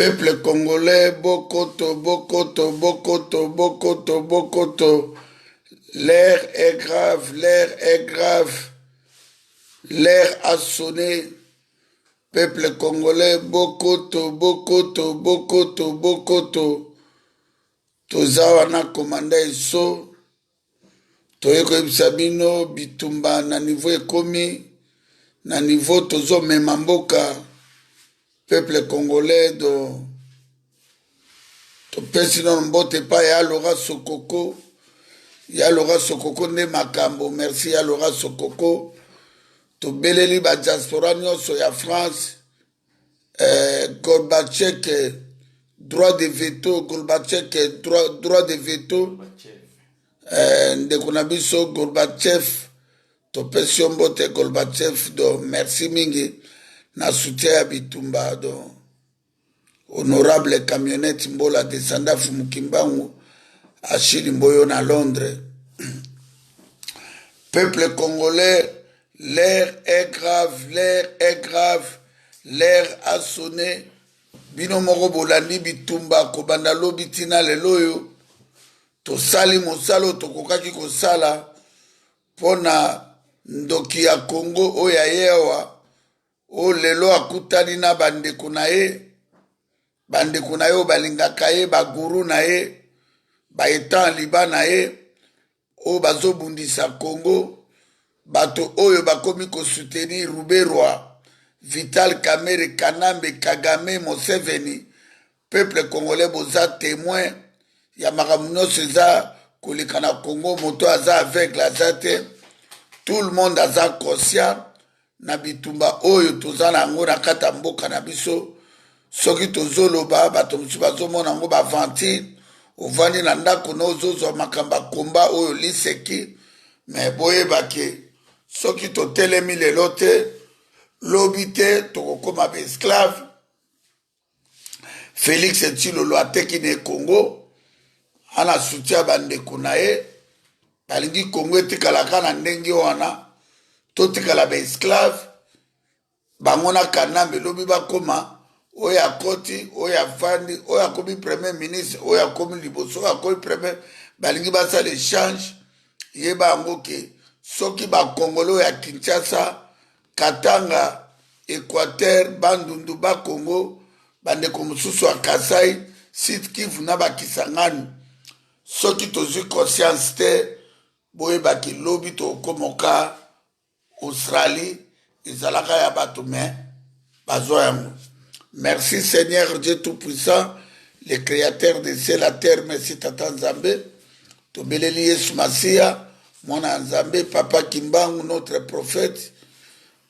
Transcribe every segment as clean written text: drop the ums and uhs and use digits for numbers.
Peuple congolais, Bokoto, Bokoto, Bokoto, Bokoto, Bokoto. L'air est grave, l'air est grave. L'air a sonné. Peuple congolais, Bokoto, Bokoto, Bokoto, Bokoto. Tozawana komanda eso. Toyeko ebisabino bitumba na niveau ekomi. Na niveau tozo memamboka. Peuple congolais do. Topesi non mbote pa ya Laura Sokoko. Ya Laura Sokoko ne makambo. Merci ya Laura Sokoko. To beleli ba diaspora nyonso ya France. Gorbatchev droit de veto. Gorbatchev droit de veto. Ndeko na biso Gorbatchev. To pesi mbote Gorbatchev do. Merci mingi. Na soutien ya bitumba do. Honorable camionnette Mbola descenda Fumukimbangu. Achille Mboyo na Londres. Peuple congolais, l'air est grave, l'air est grave, l'air a sonné. Bino moko bolandi bitumba kobanda lobi tina leloyo. To sali mosalo to kokaki kosala pona ndoki ya Congo oya yewa. O lelo akutani na bandeko na ye. Bandeko na ye balingaka ye baguru na ye. Baetan liba na ye. O bazobundisa Congo. Bato oyo bakomi ko soutenir Ruberwa, Vital Kamerhe, Kanambe, Kagame, Museveni. Peuple congolais boza témoin. Ya makamuno seza koleka na Congo moto aza avec la zate. Tout le monde aza conscient. Na bitumba oyo toza na ngo na kata mboka na biso. Soki tozoloba bato mosusu bazomona ngo bavanti. Ovandi na ndako na ozozwa makamba komba oyo liseki. Me boyebake soki totelemi lelo te lobi te tokokoma baesclave. Félix Tshilolo ateki na Congo ana soutien bandeko na ye balingi Congo etikalaka na ndenge wana totikala baesclave bango na Kanambe lobi bakoma oyo akoti oyo afandi oyo akomi premier ministre oyo akomi liboso oyo akomi premier balingi basala échange yeba yango ke soki bakongolo ya Kinshasa Katanga Équateur Bandundu Bakongo bandeko mosusu ya Kasai Sud Kivu na Bakisangani soki tozwi conscience te boyebaki lobi tokomoka Australie ezalaka ya bato me bazwa yango. Merci Seigneur Dieu Tout-Puissant, le créateur de ciel la terre, merci Tata Nzambe. Tobeleli Yesu Masia, Mwana Nzambe, Papa Kimbangu, notre prophète,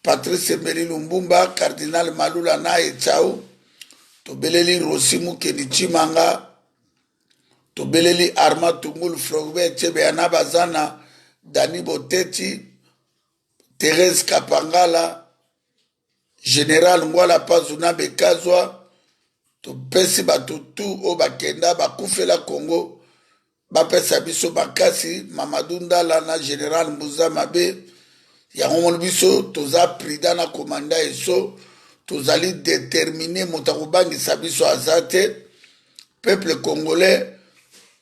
Patrice Emery Lumbumba, Cardinal Malula Nae Chao, Tobeleli Rosimu Kenichimanga, Tobeleli Arma Tungulu Frogbe, Chebe Anabazana, Dani Boteti, Thérèse Kapangala, Général Ngwala Pazuna Bekazwa, topesi bato tu o bakenda bakufela Congo, bapesa biso bakasi Mamadou Ndala na Général Mbuza Mabe, yango moni biso toza prida na komanda eso, tozali déterminé moto akobangisa biso azate. Peuple congolais,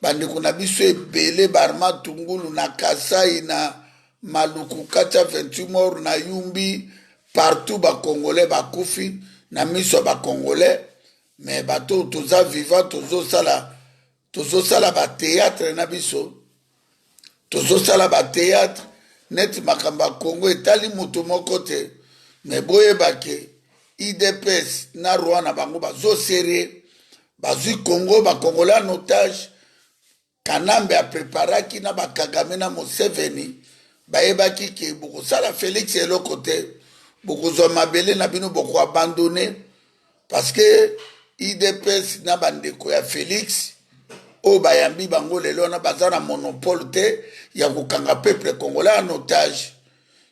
bandeko na biso ebele Barma Tungulu na Kasai na Maluku Kacha 28 mort na Yumbi. Partout ba Congolais ba kufi na miso ba Congolais mais bato toza vivant tozo sala ba théâtre na biso tozo sala ba théâtre net makamba Congo etali mutu moko te mais boyebake IDPS na Rwanda bango bazo serré bazui Congo ba Congolais en otage. Kanambe a préparaki na ba Kagame na Museveni bayebaki ke boko sala Félix eloko te. Beaucoup de mabele na bino beaucoup abandonné parce que IDPS na bandeko ya Félix o bayambi bango lelo na bazana monopole te ya kokanga peuple congolais en otage.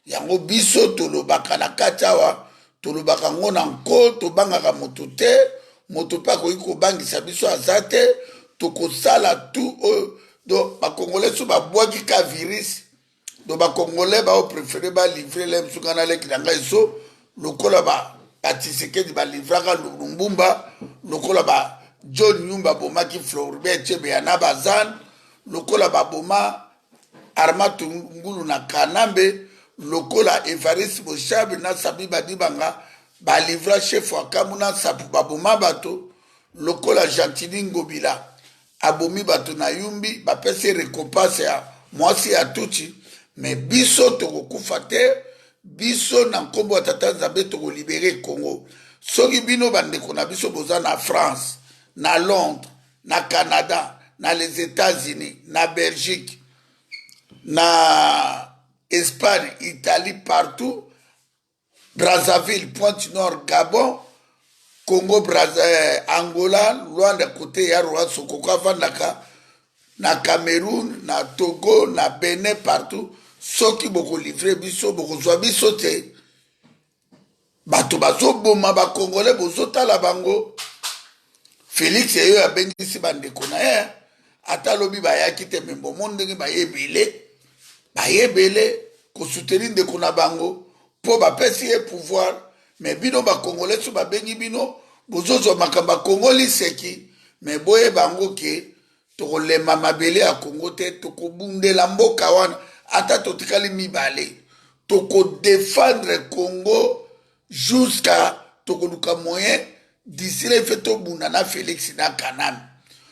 Yango biso tolobaka na katawa tolobaka ngona nko tobangaka moto te moto pa ko bangisa biso azate tokosala tout do ba congolais so ba bwaki ka virus. Donc, les Congolais ont préféré livrer les Msukana qui n'ont pas eu le Tshisekedi ba livrer Lumbumba lokola ba John Nyumba bomaki Floribert Chebeya ya na bazan lokola baboma Armand Ngulu na Kanambe lokola Evariste Boshabe na Sabi Badibanga balivra chef wa Kamuna sapu baboma bato lokola Gentili Ngobila abomi bato na Yumbi bapesi récompense ya mwasi ya tuchi mais biso tokokufa te biso na nkombo ya tata Nzambe tokolibere Congo soki bino bandeko na biso boza na France na Londres na Canada na les États-Unis na Belgique na Espagne Italie partout Brazzaville Pointe-Nord Gabon Congo Angola Luanda côté ya Rwanda Sokoko avandaka na Cameroun na Togo na Benin partout soki boko livrer biso boko zwa biso te bato bazoboma bakongole bozotala bango Félix eyo abengisi bandeko na ye ata lobi bayaki te membo mondenge bayebele kosoutenir ndeko na bango mpo bapesi ye pouvoir mais bino bakongole so babengi bino bozozwa makambo akongoli seki mais boye bango ke tokolema mabele ya Kongo te tokobundela mboka wana ata totikali mibale tokodefendre Congo jusqu'à tokoluka moyen d'ici là fait tobunda na Félix na Kanam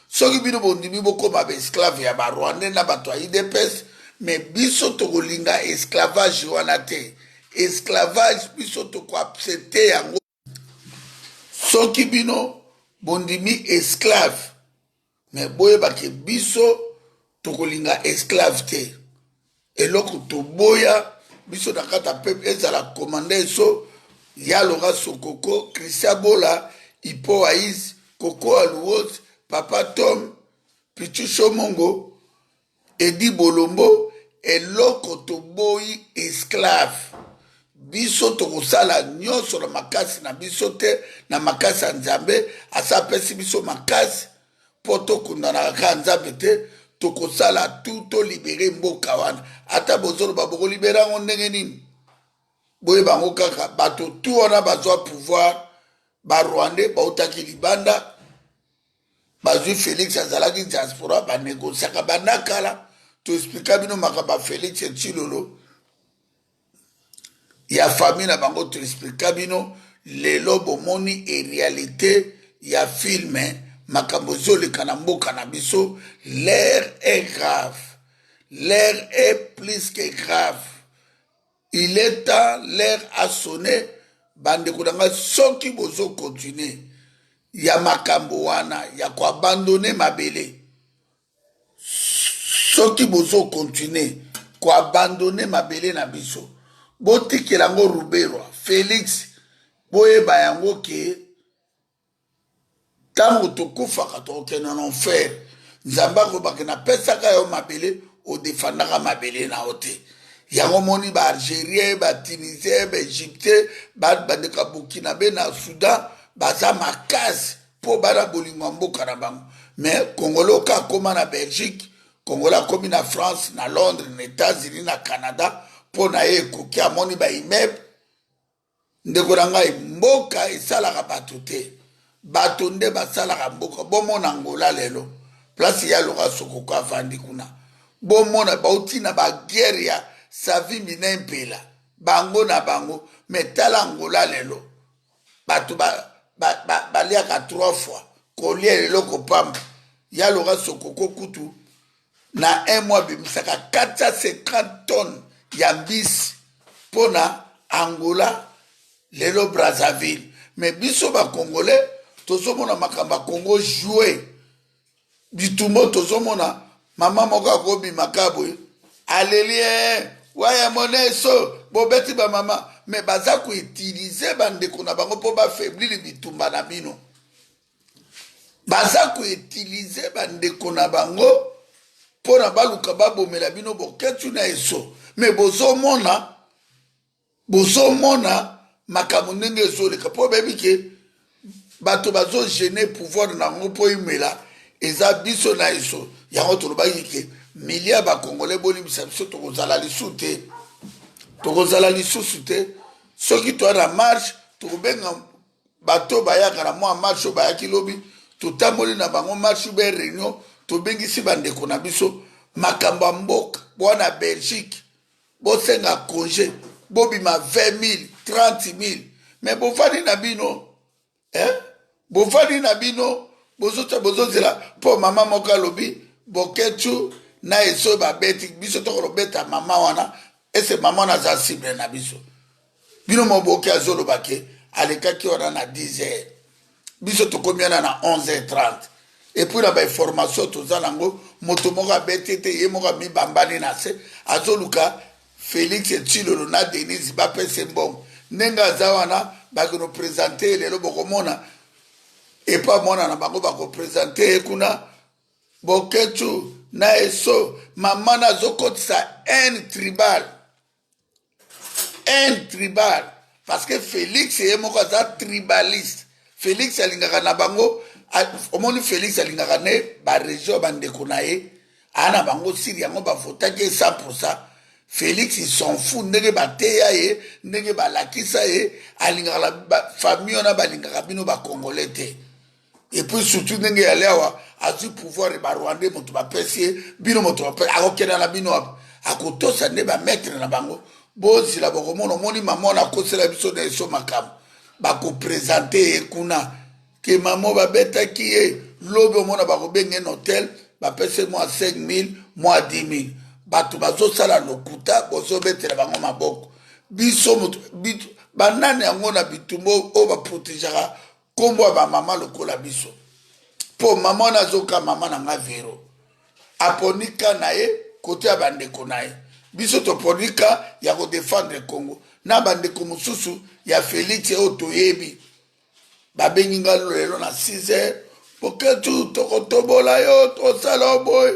soki bino bondimi bokoma baesclave ya barwandais na bato ya UDPS mais biso tokolinga esclavage wana te esclavage biso tokoaccepte yango soki bino bondimi esclave mais boyebake biso tokolinga esclave te eloko toboya biso na kati ya peuple ezala komanda eso Yaloga Sokoko Christian Bola Ipo Aiz Koko Alouos Papa Tom Pichu Mongo Edi Bolombo eloko toboyi esclave biso tokosala nyonso na makasi na biso te na makasi ya Nzambe asa apesi biso makasi mpo tokundanaka Nzambe te tokosala tu tolibere mboka wana ata bozoloba bokolibera yango ndenge nini boye bango kaka bato tu wana bazwa pouvoir barwandais bautaki libanda bazwi Félix azalaki diaspora banégociaka bandakala toexplika bino makambo Félix Tshilolo ya famille na bango toexplika bino lelo bomoni e réalité ya filme makambo ezoleka na mboka na biso l'air est grave l'air est plus que grave il est temps l'air a sonné bandeko nanga soki bozo continuer ya makambo wana ya koabandone mabele soki bozo continuer koabandone mabele na biso botikela yango Ruberwa Félix boyeba yango ke ntango tokufaka tokokende na enfer Nzambe akobaki napesaka yo mabele odefandaka mabele na yo te yango moni baAlgérien batunisien baégyptien bandeka Burkinabe na Soudan baza makasi mpo bana bolingo ya mboka na bango mais Congolais oka akóma na Belgique Congolais akómi na France na Londres na États-Unis na Canada mpo na ye ekoki amoni baimmeuble ndeko na ngai mboka esalaka bato te bato nde basalaka mboka bomona Angola lelo place ya Loga Sokoko avandi kuna bomona bauti na baguerre ya Savimbi na Mpela bango na bango metala Angola lelo bato baliaka 3 fois kolia eloko pamba ya Loga Sokoko kutu na 1 mois bimisaka 450 tonnes ya mbisi pona Angola lelo Brazzaville mais biso ba Congolais tozomona makamba Congo jouer bitumbo tozomona mama moko akobi makabwe alelie waya moneso bobeti ba mama mais baza ko utiliser bandeko na bango po ba faiblir bitumba na bino baza ko utiliser bandeko na bango pona baluka babomela bino boketu na eso mais bozomona makambo ndenge ezoleka po bebi ke bato bazogene pouvoir nango mpo imela eza biso na eso yango tolobaki ke milia bakongole bolimisa biso tokozala lisusu te soki toa na marche tokobenga bato bayaka na mwa marche bayaki lobi totamboli na bango marche be réunion tobengisi bandeko na biso makambo ya mboka bwana Belgique bosenga congé bobima 20 000 30 000 mais bofandi na bino bofandi na bino bozozela mpo mama moko alobi boketu na eso babeti biso tokolobeta mama wana ese mama wana aza cible na biso bino moboke azoloba ke alekaki wana na 10 heures biso tokomi wana na 11h30 epuis na bainformation toza nango moto moko abeti te ye moko amibambani na se azoluka Félix Tshilolo na Denise bapese mbongo ndenge aza wana bakinopresente lelo bokomona epa mwana na bango bakopresente kuna boketu na eso mama nazokotisa un tribal parce que Félix ye moko aza tribaliste Félix alingaka na bango omoni Félix alingaka ne baregio bandeko na ye ana bango siri yango bavotaki 100%. Félix il s'en fout ndenge bateya ye ndenge balakisa ye alingaka famille ona balingaka bino bakongolais te et puis surtout ndenge yale awa azwi pouvoir e barwandais moto bapesi ye bino moto bapesi akokenda na bino akotosa nde bametre na bango bozila bokomona omoni mama ona akosela biso na eso makambo bakopresente ye kuna ke mama babetaki ye lobi omona bakobenge na hotel bapesi mwa 5 000 mwa 10 000 bato bazosala lokuta bozobetela bango maboko biso banani yango na bitumbo oyo baprotegeaka kombo ya bamama lokola biso mpo mama wana azoka mama na nga vero aponika na ye kote ya bandeko na ye biso toponika ya kodefendre Congo na bandeko mosusu ya Félix oyo toyebi babengi nga lelo na 6 heures poketu tokotobola yo tosala oboye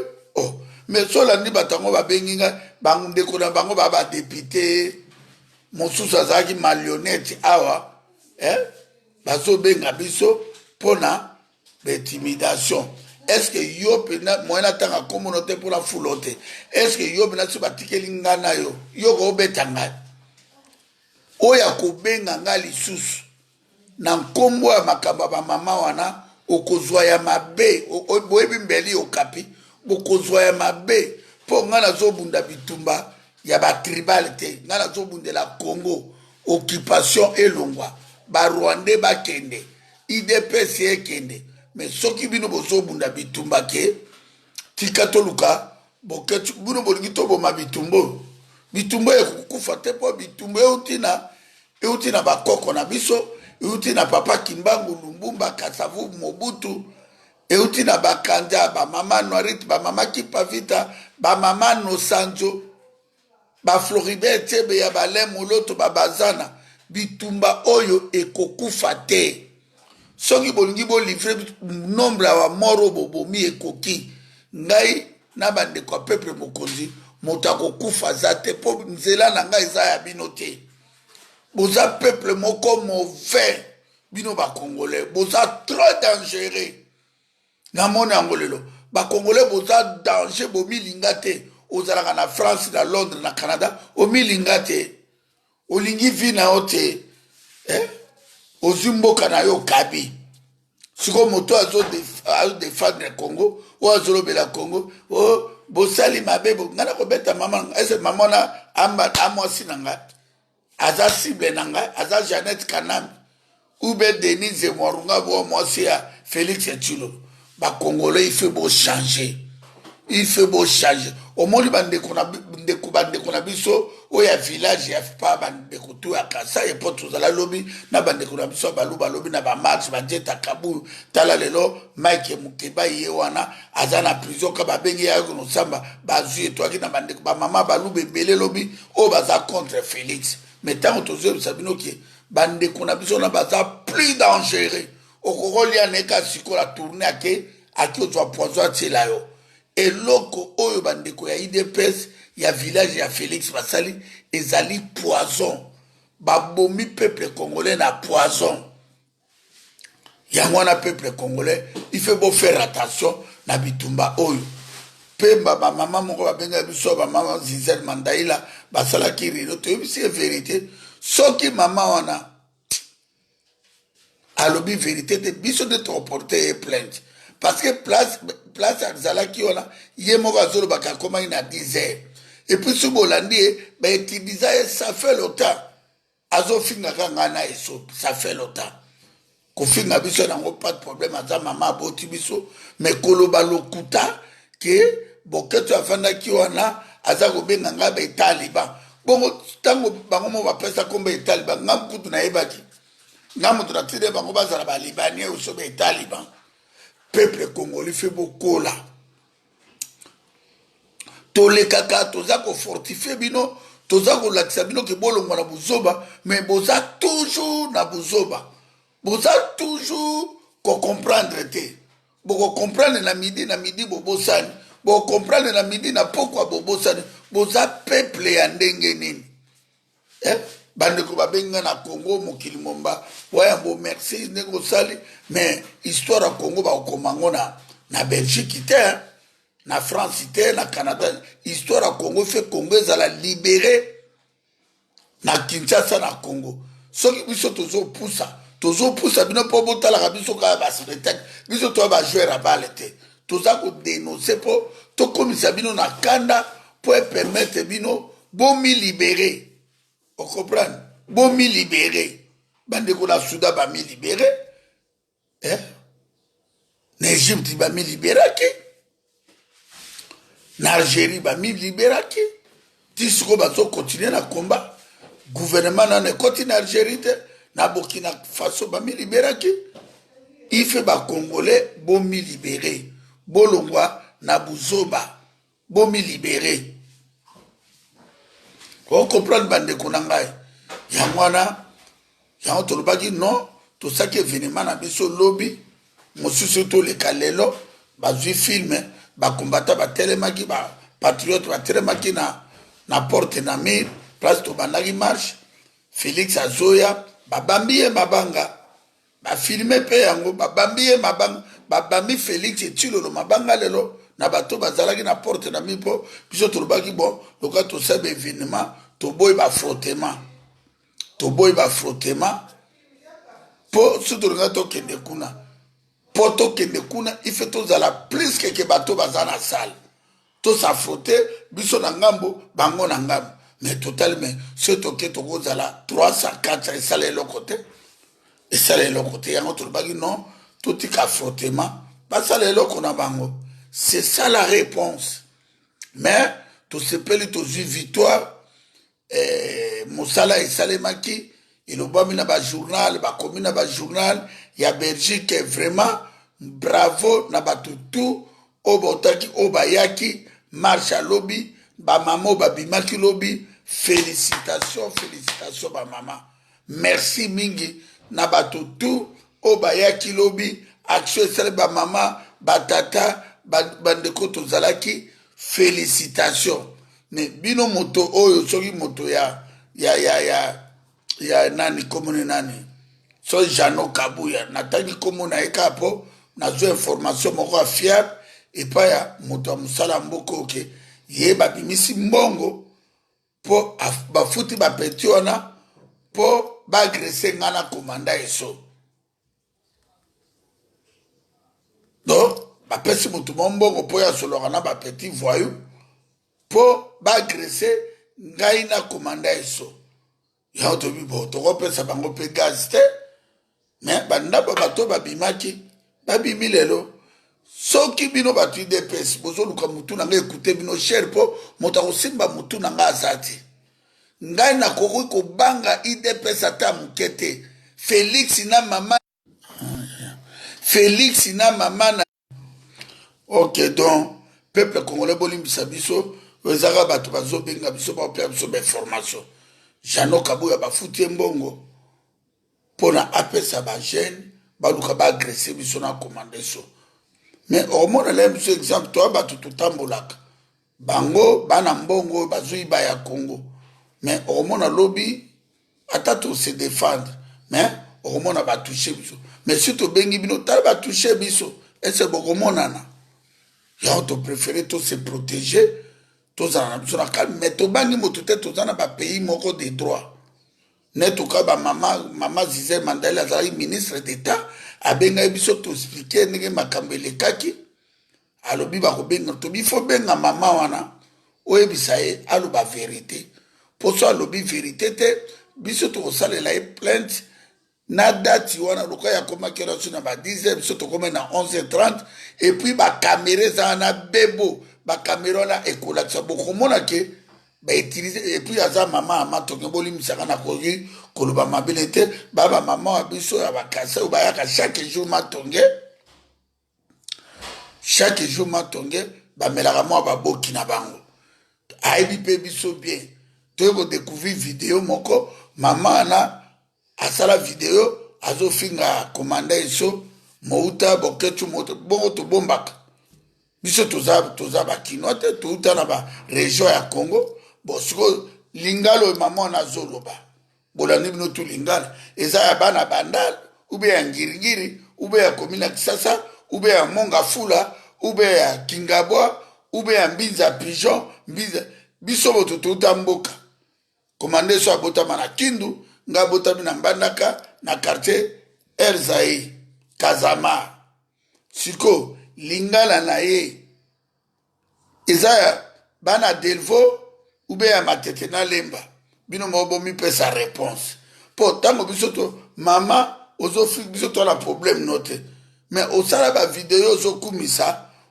mais solandi batango babengi nga bandeko na bango babadepute mosusu azalaki marionnette awa bazobenga biso mpona intimidation. Est-ce que yo pena moyena tanga communauté pour la foulote? Est-ce que yo pena si batikeli ngana yo yo ko betanga oya ko benga ngali susu na nkombo ya makamba ba mama wana okozwa ya mabe boyebi mbeli okapi bokozwa ya mabe po ngana zobunda bitumba ya ba tribal te ngana zobundela Congo occupation elongwa ba Rwandais bakende IDPS ekende mais soki bino bozobunda bitumba ke tikatoluka boketu bino bolingi toboma bitumbo bitumbo ekukufa te po bitumbo euti na bakoko na biso euti na papa Kimbangu Lumbumba Kasavu Mobutu euti na bakanja bamama Noirite bamama Kipavita bamama Nosanjo bafloribert Tshebe ya balemu loto babazana bitumba oyo ekokufa te. Soki bolingi bo livre nombre wa moro bobomi ekoki ngai na bande ko peuple mokonzi motako kufa zate po nzela na ngai za ya bino te boza peuple moko mauvais bino ba congolais boza trop dangereux na mona angolelo ba congolais boza danger bo milinga te ozalaka na France na Londres na Canada o milinga te olingi vi na ote ozumboka na yo kabi siko moto azo défendre Congo ou azolobela Congo o bosali mabebo ngana ko beta mama ese mama na amba amosi nanga aza cible nanga aza Jeannette Kanambe ou be Denise Mwarunga bo mosi ya Félix Tshilolo ba congolais il fait beau changer au moli bande kuna biso oya village ya pa bande kutu ya kasa et pour tous la lobby na bande kuna biso baluba lobby na ba match ba jeta kabu tala lelo Mike Mukeba ye wana azana prison ka ba bengi ya ko samba ba zui etwaki na bande ba mama balube belé lobby o baza contre Félix mais tant que tous sabino ki bande kuna biso na baza plus dangereux okokolia neka sikola tourner aki ozwa poison tela yo eloko oyo bandeko ya IDPS ya village ya Félix basali ezali poison babomi peuple congolais na poison yango na peuple congolais il faut beau faire attention na bitumba oyo pemba ba mama moko babenga biso ba mama Zizel Mandaila basala kiri to c'est vérité soki mama wana alobi vérité te biso de te reporter plainte parce que place azalaki wana ye moko azolobaka akomaki na 10 heures et puis soki bolandi ye bautiliza ye ça fait longtemps azofingaka ngai na eso ça fait longtemps kofinga biso nango pas de problème aza mama aboti biso mais koloba lokuta ke boketo afandaki wana aza kobenga ngai baetaliba bongo ntango bango mo bapesa komba etaliba nga kutu nayebaki nga moto na tide bango bazala balibanien oso baetaliban peuple congolais fait bokola tolekaka toza kofortifie bino toza kolakisa bino ke bolongwa na buzoba mais boza toujours na buzoba boza toujours kocomprendre te bokocomprendre na midi bobosani bokocomprendre na midi na pokwa bobosani boza peuple ya ndenge nini bandeko babenga na Congo mokili momba wayambo merci ndenge osali mais histoire ya Congo bakomango na Belgique te na France te na Canada histoire ya Congo fait Congo ezala libéré na Kinshasa na Congo soki biso tozopusa bino mpo botalaka biso kaka baspectacle biso toya bajoueur ya bale te toza kodenonce mpo tokomisa bino na kanda mpo epermettre bino bomilibere ocomprendre bomilibere bandeko na Soudan bamilibere na Egypte bamiliberaki na Algérie bamiliberaki ti sikoyo bazokontinue na combat gouvernement nano ekoti na Algérie te na Burkina Faso bamiliberaki ife bakongolais bomilibere bolongwa na buzoba bomilibere ocomprendre bandeko na ngai yango wana yango tolobaki non tosaki événement na biso lobi mosusu toleka lelo bazwi filme bakombata batelemaki bapatriote batelemaki na porte na mire place tobandaki marche Félix azoya babambi ye mabanga bafilme mpe yango babambi ye mabanga babambi Félix etilolo mabanga lelo na bato bazalaki na porte na mire mpo biso tolobaki bon loka tosaba événement toboyi bafrottement mpo so tolinga tokende kuna mpo tokende kuna ife tozala plus keke bato baza na sale tosafrote biso na ngambo bango na ngambo mais total mais so toke tokozala 304 esala eloko te yango tolobaki non totika frottement basala eloko na bango c'est ça la réponse mais tosepeli tozwi victoire mosala esalemaki elobwami na bajournal bakomi na bajournal ya Belgique vraiment bravo na bato tu oyo baotaki oyo bayaki marche alobi bamama oyo babimaki lobi félicitation bamama merci mingi na bato tu oyo bayaki lobi action esali bamama batata bandeko tozalaki félicitation mais bino moto oyo soki moto ya nani komone nani so Jano Kabuya natangi komo na eka po nazwa information moko ya fiable epa ya moto ya mosala mboka oke ye babimisi mbongo po bafuti bapeti wana po baagrese nga na komanda eso donc bapesi moto mo mbongo po ya soloka na bapeti voyou po baagrese ngai na komanda eso yango tobi bo tokopesa bango mpe gaz te mais bandabo bato babimaki babimi lelo soki bino bato idps bozoluka mutu na ngai ekute bino cher mpo moto akosimba mutu na ngai aza te ngai nakoki kobanga idps ata moke te Félix na mama na ok donc peuple congolais bolimbisa biso ezaka bato bazobenga biso baopea biso bainformation Jano Kabuya bafuti mbongo pona apesa bagene baluka baagrese biso na komande so mais omona le biso exemple to bato tutambolaka bango bana mbongo bazwi ba ya Congo mais omona lobi ata to se défendre mais omona ba toucher biso mais si to bengi bino tala ba toucher biso ese bokomona na ya to préférer to se protéger tozala na biso na calme mais tobangi moto te toza na bapays moko de droit Netuka ba mama Zize Mandela azali ministre d'État abenga biso to expliquer ndenge makambo elekaki alobi bakobenga to bifo benga mama wana oyebisa ye aloba vérité poso alobi vérité te biso tokosalela ye plainte na date wana loka ya komaki na so na ba 10h biso tokoma na 11h30 et puis bakamera eza na bebo bakamera wana ekolakisa bokomona ke bautilize et puis aza mama amatonge bolimisaka na koki koloba mabele te baba mama wa biso ya bakasa oyo bayaka chaque jour matonge bamelaka mwa baboki na bango ayebi mpe biso bien toye kodécouvrir video moko mama wana asala video azofinga komanda eso mouta boketu bongo tobombaka biso toza bakinois te touta na baregion ya Congo bon siko lingala oyo mama wana azoloba bolandi bino tu lingala eza ya bana bandala ube ya ngirigiri ube ya komina Kisasa ube ya Monga Fula ube ya Kingabwa ube ya Mbinza Pigeon Mbinza biso boto touta mboka komande so abotama na Kindu nga botami na Mbandaka na quartier Erzai Kazama siko lingala na ye eza ya bana Delvo ube ya Matete na Lemba bino mobo mi pesa réponse po tango biso to mama ozofi biso to la problème note mais osala ba video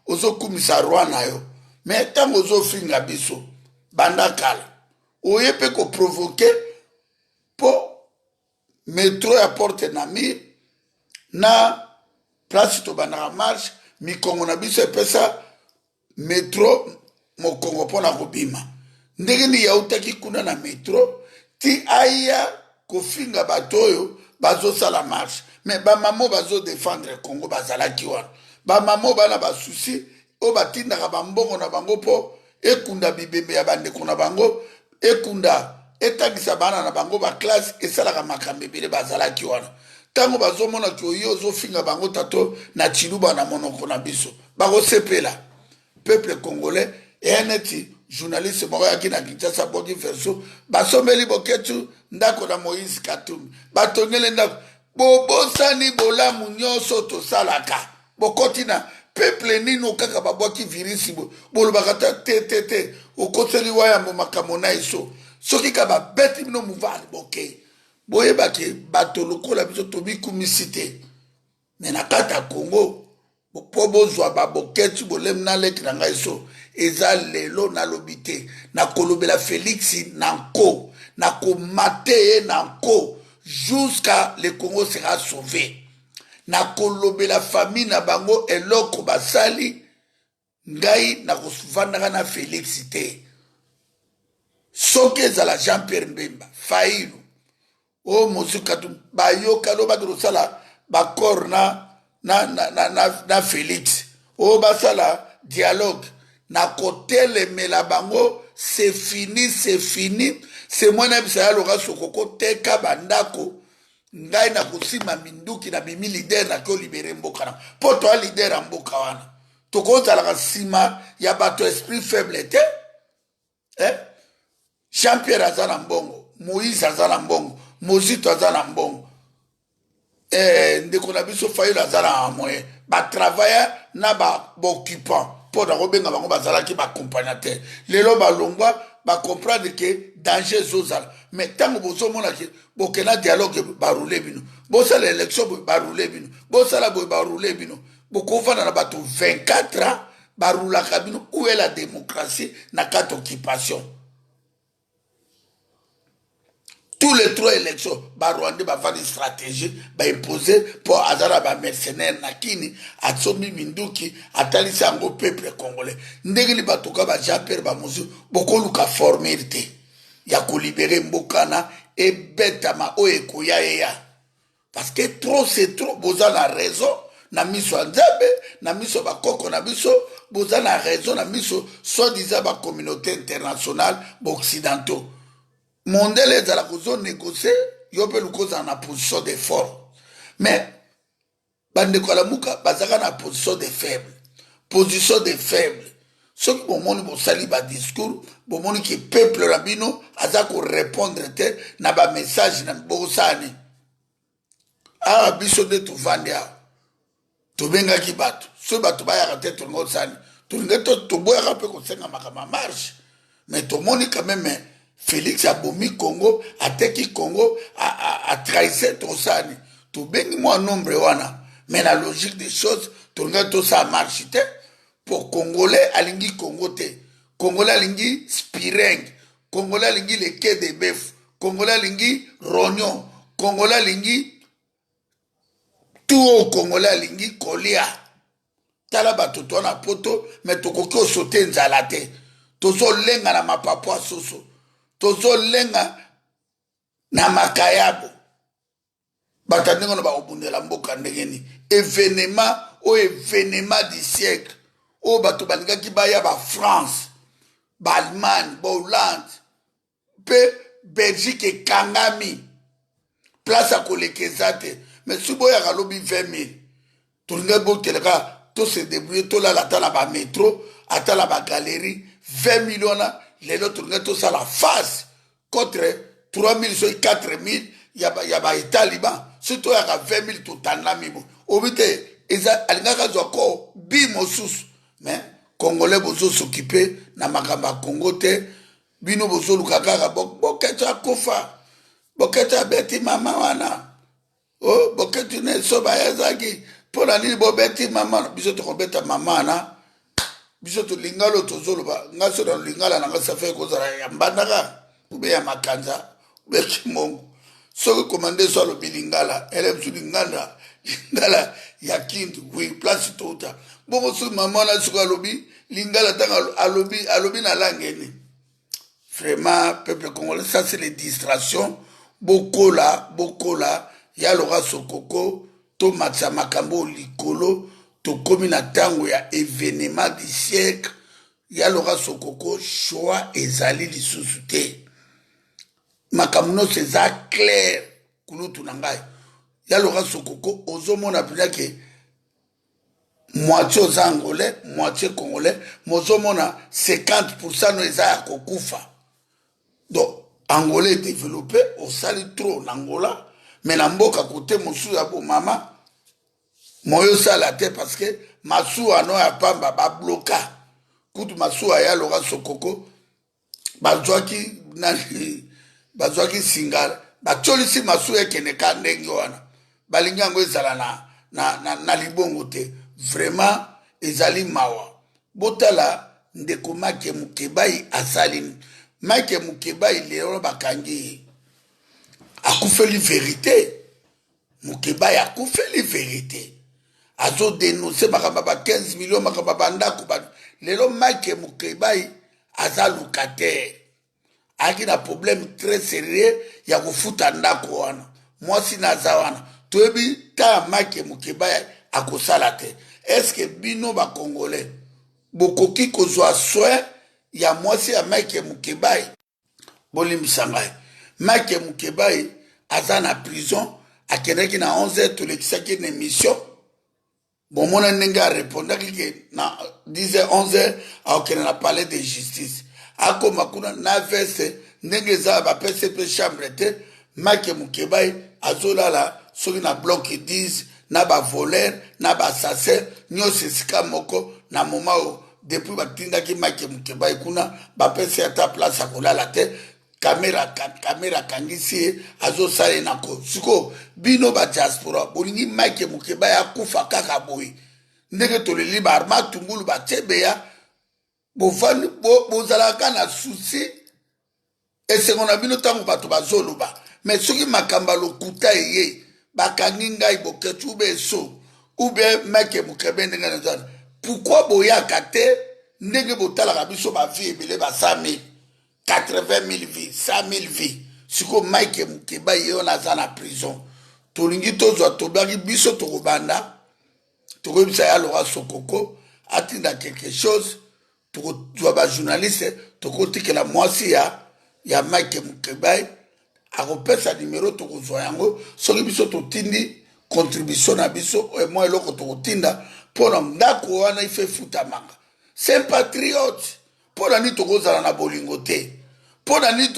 ozokumisa rwana yo mais tango ozofinga biso banda kala oyepe ko provoquer po métro ya porte na mir na place to banaka marche mikongo na biso epesa métro mokongo mpona kobima ndenge ni yautaki kuna na metro ti aya kofinga bato oyo bazosala marche mais bamamo bazodefendre Congo bazalaki wana bamamo bana basusi oyo batindaka bambongo na bango mpo ekunda bibembe ya bandeko na bango ekunda etangisa bana na bango baklasse esalaka makambo ebele bazalaki wana ntango bazomona ki oyo ozofinga bango tato na chiluba na monoko na biso bakosepela peuple congolais eneti journaliste moko yaki na Kinshasa boki verso basomeli boketu ndako na Moïse Katumbi batongele ndako bobosani bolamu nyonso tosalaka bokoti na peuple nino kaka babwaki virisi bolobaka te okoteli wayambo makambo na iso soki ka babeti bino muvali boke boyebake bato lokola biso tobikumisi te me na kati ya Congo po bozwa baboketi bolemu na leki na ngai so eza lelo nalobi te nakolobela Félix na nko nakomate ye na nko jusqu'à le Congo sera sauvé nakolobela famille na bango eloko basali ngai nakofandaka na Félix te soki ezala Jean-Pierre Mbemba Fayulu o mosukatu bayoka lo bakosala bakor na Félix o basala dialogue na kotelemela bango c'est fini c'est moi na bisa ya loka sokoko teka bandako ngai na kosima minduki na bimi leader na ko libere mboka na po to leader ya mboka wana tokozalaka nsima ya bato esprit faible te Jean-Pierre aza na mbongo Moïse aza na mbongo Mozito aza na mbongo ndeko na biso Fayulu aza na moyen batravailla na baoccupant mpo na kobenga bango bazalaki baaccompagnateur lelo balongwa bacomprendre ke danger ezozala mais ntango bozomona ke bokena dialogue barule bino bosala élection boye barule bino bosala boye barule bino bokovanda na bato 24 ans barulaka bino où est la démocratie na kati occupation tous les 3 élections barwande bavandi stratégie baimposer mpo azala bamercenaire na kini atsomi minduki atalisi yango peuple congolais ndenge ni batoka bajean-pierre bamosu bokoluka formule te ya kolibere mbokana ebetama oyo ekoya eya parce que trop c'est trop boza na raison na miso ya nzambe na miso bakoko na biso boza na raison na miso soi-disant bacommunauté internationale baoccidentaux mondele ezala kozonégocie yo mpe lukozala na position de fort mais bandeko ya lamuka bazalaka na position de faible soki bomoni bosali badiscours bomoni ke peuple na bino aza korépondre te na bamessage na bokosani awa biso nde tovandi awa tobengaki bato soki bato bayaka te tolinga osani tolinga toboyaka mpe kosenga makambo ya marche mais tomoni quand même Félix abomi Congo ateki Congo atrahisse tosani tobengi mwa nombre wana mais la logique des choses tolinga tosa marche te pour Congolais alingi Congo te Congolais alingi spireng Congolais alingi le quai de bœuf Congolais alingi rognon Congolais alingi tout au Congolais alingi kolia tala bato to na poto mais tokoki osote nzala te tozolenga na mapapu asoso tozolenga na makayabo bato ndenge wana bakobundela mboka ndenge nini événement du siècle oyo bato balingaki baya bafrance baallemagne bahollande mpe belgique ekangami place akoleka eza te mais soki boyaka lobi 20 000 tolingai boteleka tose débrouille tolala ata na bamétro ata na bagalerie 20 000 wana lelo tolingai tosala face contre 3 000 soki 4 000 ya baetaliban soki toyaka 20 000 totandami bo obi te eza alingaka zwa ko bi mosusu mais congolais bozosokipe na makambo ya congo te bino bozoluka kaka boketo akufa boketo abeti mama wana o boketo neso bayazaki mpona nini bobeti mama biso tokobeta mama wana biso tolingalo tozoloba nga so na lingala na nga safe kozala ya mbandaka ube ya makanza ube kimongo soki komande so alobi lingala ele biso lingala ya kindu wi place tota bongo soki mama wana soki alobi lingala ntango alobi na langeni vraiment peuple congolais ça c'est les distractions bokola ya loka sokoko to matsa makambo likolo to komi na tango ya événement du siècle ya loka sokoko choix ezali lisusu te makambo nyonso eza clair kulutu na ngai ya loka sokoko ozomona mpena ke moitié oza angolais moitié congolais mozomona 50% no eza ya kokufa donc angolais développé osali trop na Angola mais na mboka kote mosusu ya bomama moyo sala te parce que masuwa no ya pamba babloka kutu masuwa ya loka sokoko bazwaki singala bacholisi masuwa ekende ka ndenge wana balingi yango ezala na libongo te vraiment ezali mawa botala ndeko Make Mukebai asali Make Mukebai lelo bakangi akufeli vérité Mukebai akufeli vérité azo dénoncer makamba ba 15 millions makamba bandako lelo Make Mukebai aza locataire aki na problème très sérieux ya kofuta ndako wana mwasi naza wana toyebi ta Make Mukebai akosala te est-ce que bino ba congolais bokoki kozwa soin ya mwasi ya Make Mukebai bolimbisa ngai Make Mukebai aza na prison akendaki na 11h tolekisaki na émission bomona ndenge arépondaki ke na 10h 11h akokende na palais de justice akoma kuna na veste ndenge eza bapesi mpe chambre te Make Mukebai azolala soki na bloc 10 na bavoler na bassassin nyonso esika moko na moma oyo depuis batindaki Make Mukebai kuna bapesi ata place akolala te kamera kangisi ye azosala ye nako siko bino badiaspora bolingi Make Mukebai akufa kaka boye ndenge toleli baarma tungulu batyebeya bozalaka na susi esengo na bino ntango bato bazoloba mais soki makambo lokuta eye bakangi ngai boketu ube eso ube Make Mukebai ndenge nazana pourquoi boyaka te ndenge botalaka biso bavie ebele ba 100 000 80 000 vies 100 000 vies siko Make Mukebai ye wana aza na prison tolingi tozwa tobaki biso tokobanda tokoyebisa ya loka sokoko atinda quelque chose tokozwa bajournaliste tokotikela mwasi ya Make Mukebai akopesa nimero tokozwa yango soki biso totindi contribution na biso mwa eloko tokotinda mpona ndako wana ife futamaka c'est un patriote. Pour la nuit, tokozala na bolingote. Pour la nuit,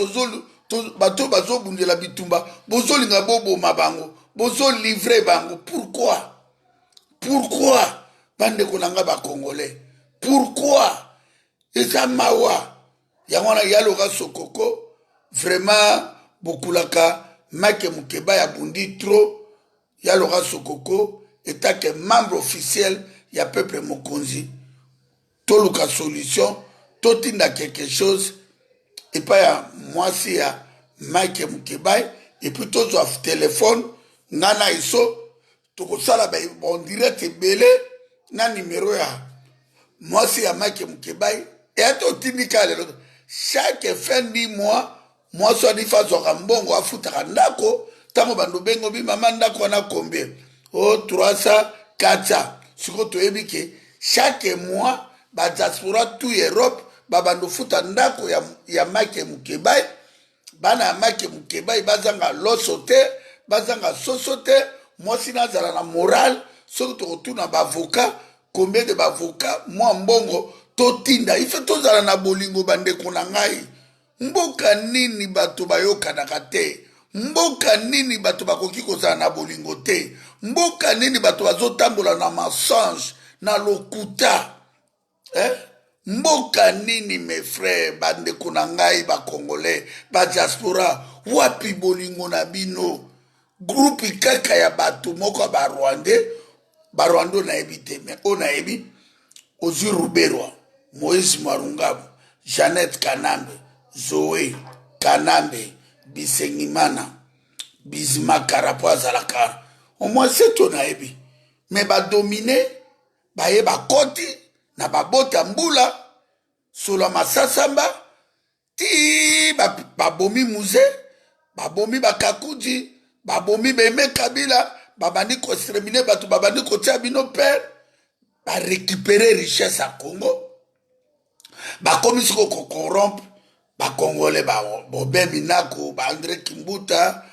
bato bazo bundela bitumba. Bozo linga bobo mabango. Bozo livrer bango. Pourquoi? Pourquoi? Bande konanga ba Congolais. Pourquoi? Et ça mawa. Yangwana yaloga sokoko. Vraiment, bokulaka. Make Mukeba ya bundi trop. Yaloga sokoko. État que membre officiel. Ya peuple mokonzi. Toluka solution. Totinda quelque chose. Et pas moi si ya Mike Mukeba. Et puis tous au téléphone. Nana iso. Toko sala on dirait te belé. Na numéro ya. Moi si ya Mike Mukeba. Et à tout chaque fin du mois. Moi soit di faso rambongo afuta ndako. Tango bando bengo bi mama ndako na combien? Oh 300, 400. Siko to ebike. Chaque mois. Ba diaspora tout Europe. Babando futa ndako ya Mike Mukeba. Bana ya Mike Mukeba. Bazanga losote. Bazanga sosote. Moi si nazala na moral. Soko to retourne ba avocat. Combien de avocat? Moi mbongo. Totinda. Il fait tozala na bolingo bande konangai. Mboka nini bato bayoka na kate. Mboka nini bato bakoki kozala na bolingo te. Mboka nini bato bazotambola na mensonge. Na lokuta. Mboka nini mes frères bande konangai ba Congolais. Ba diaspora. Wapi bolingo na bino. Groupe kaka ya bato moko ba Rwandais. Ba Rwando na ebite. Mais on a ebi. Ozi Ruberwa. Moïse Marungabu. Jeannette Kanambe. Zoé, Kanambe, Bisengimana, Bismarck Karapo Azalaka. Au moins c'est ton aébi. Mais ba dominer, ba yeba koti, na ba bota mbula, solo masasamba, ti ba bomi muze, ba bomi ba kakuji, ba bomi beme kabila, ba bandi ko exterminer batu, ba bandi ko tia bino père, ba récupérer richesse à Congo, ba komi siko ko corrompre. Ba Congolais ba Bobé Minako, ba André Kimbuta,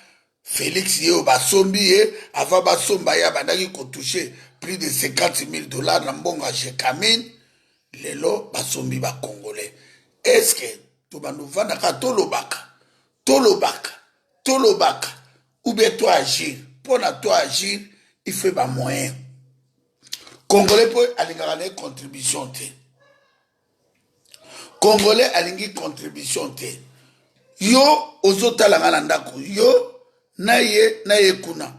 Félix Yeo, ba Sombi avant ba Somba ya bandaki ko toucher plus de 50 000 dollars na mbonga chez Kamine, lelo ba Sombi ba Congolais. Est-ce que tu vas nous vendre ka tolobaka, ou bien toi agir? Pour toi agir, il faut ba moyen. Congolais pour aller gagner contribution te. Congolais alingi contribution te. Yo ozota la ndako. Yo na ye kuna.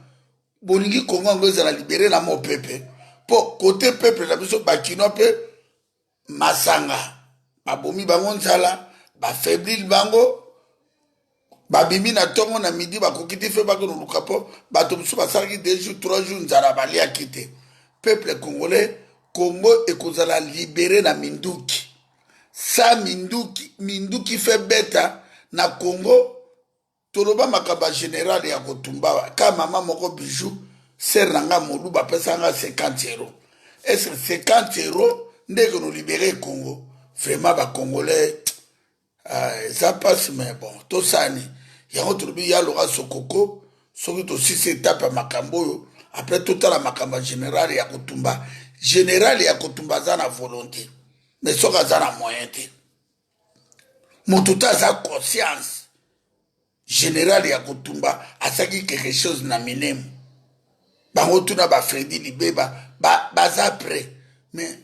Bolingi Congo ngoza la libérer na mo pepe. Po côté peuple la biso bakino pe masanga. Babomi bango nzala, ba faiblir bango. Babimi na tongo na midi bakokiti fe bako no lukapo, bato biso basaki 2 jours 3 jours nzala bali akite. Peuple congolais, Congo ekozala libérer na minduki. Sa minduki fait beta na Congo toloba makaba général ya kotumba ka mama moko bijou ser nanga molu ba pesa nga 50 euros. Est-ce que 50 euros ndeko nous libérer Congo? Vraiment ba Congolais ça passe mais bon to sani ya otrubi ya lora sokoko soki to 6 étapes à makambo après tout la makamba général ya kotumba za na volonté. Mais ce que ça a moyen de Moutouta a conscience générale ya Kotumba a saki quelque chose na minemu. Bango tuna ba Freddy Libeba baza prêt. Mais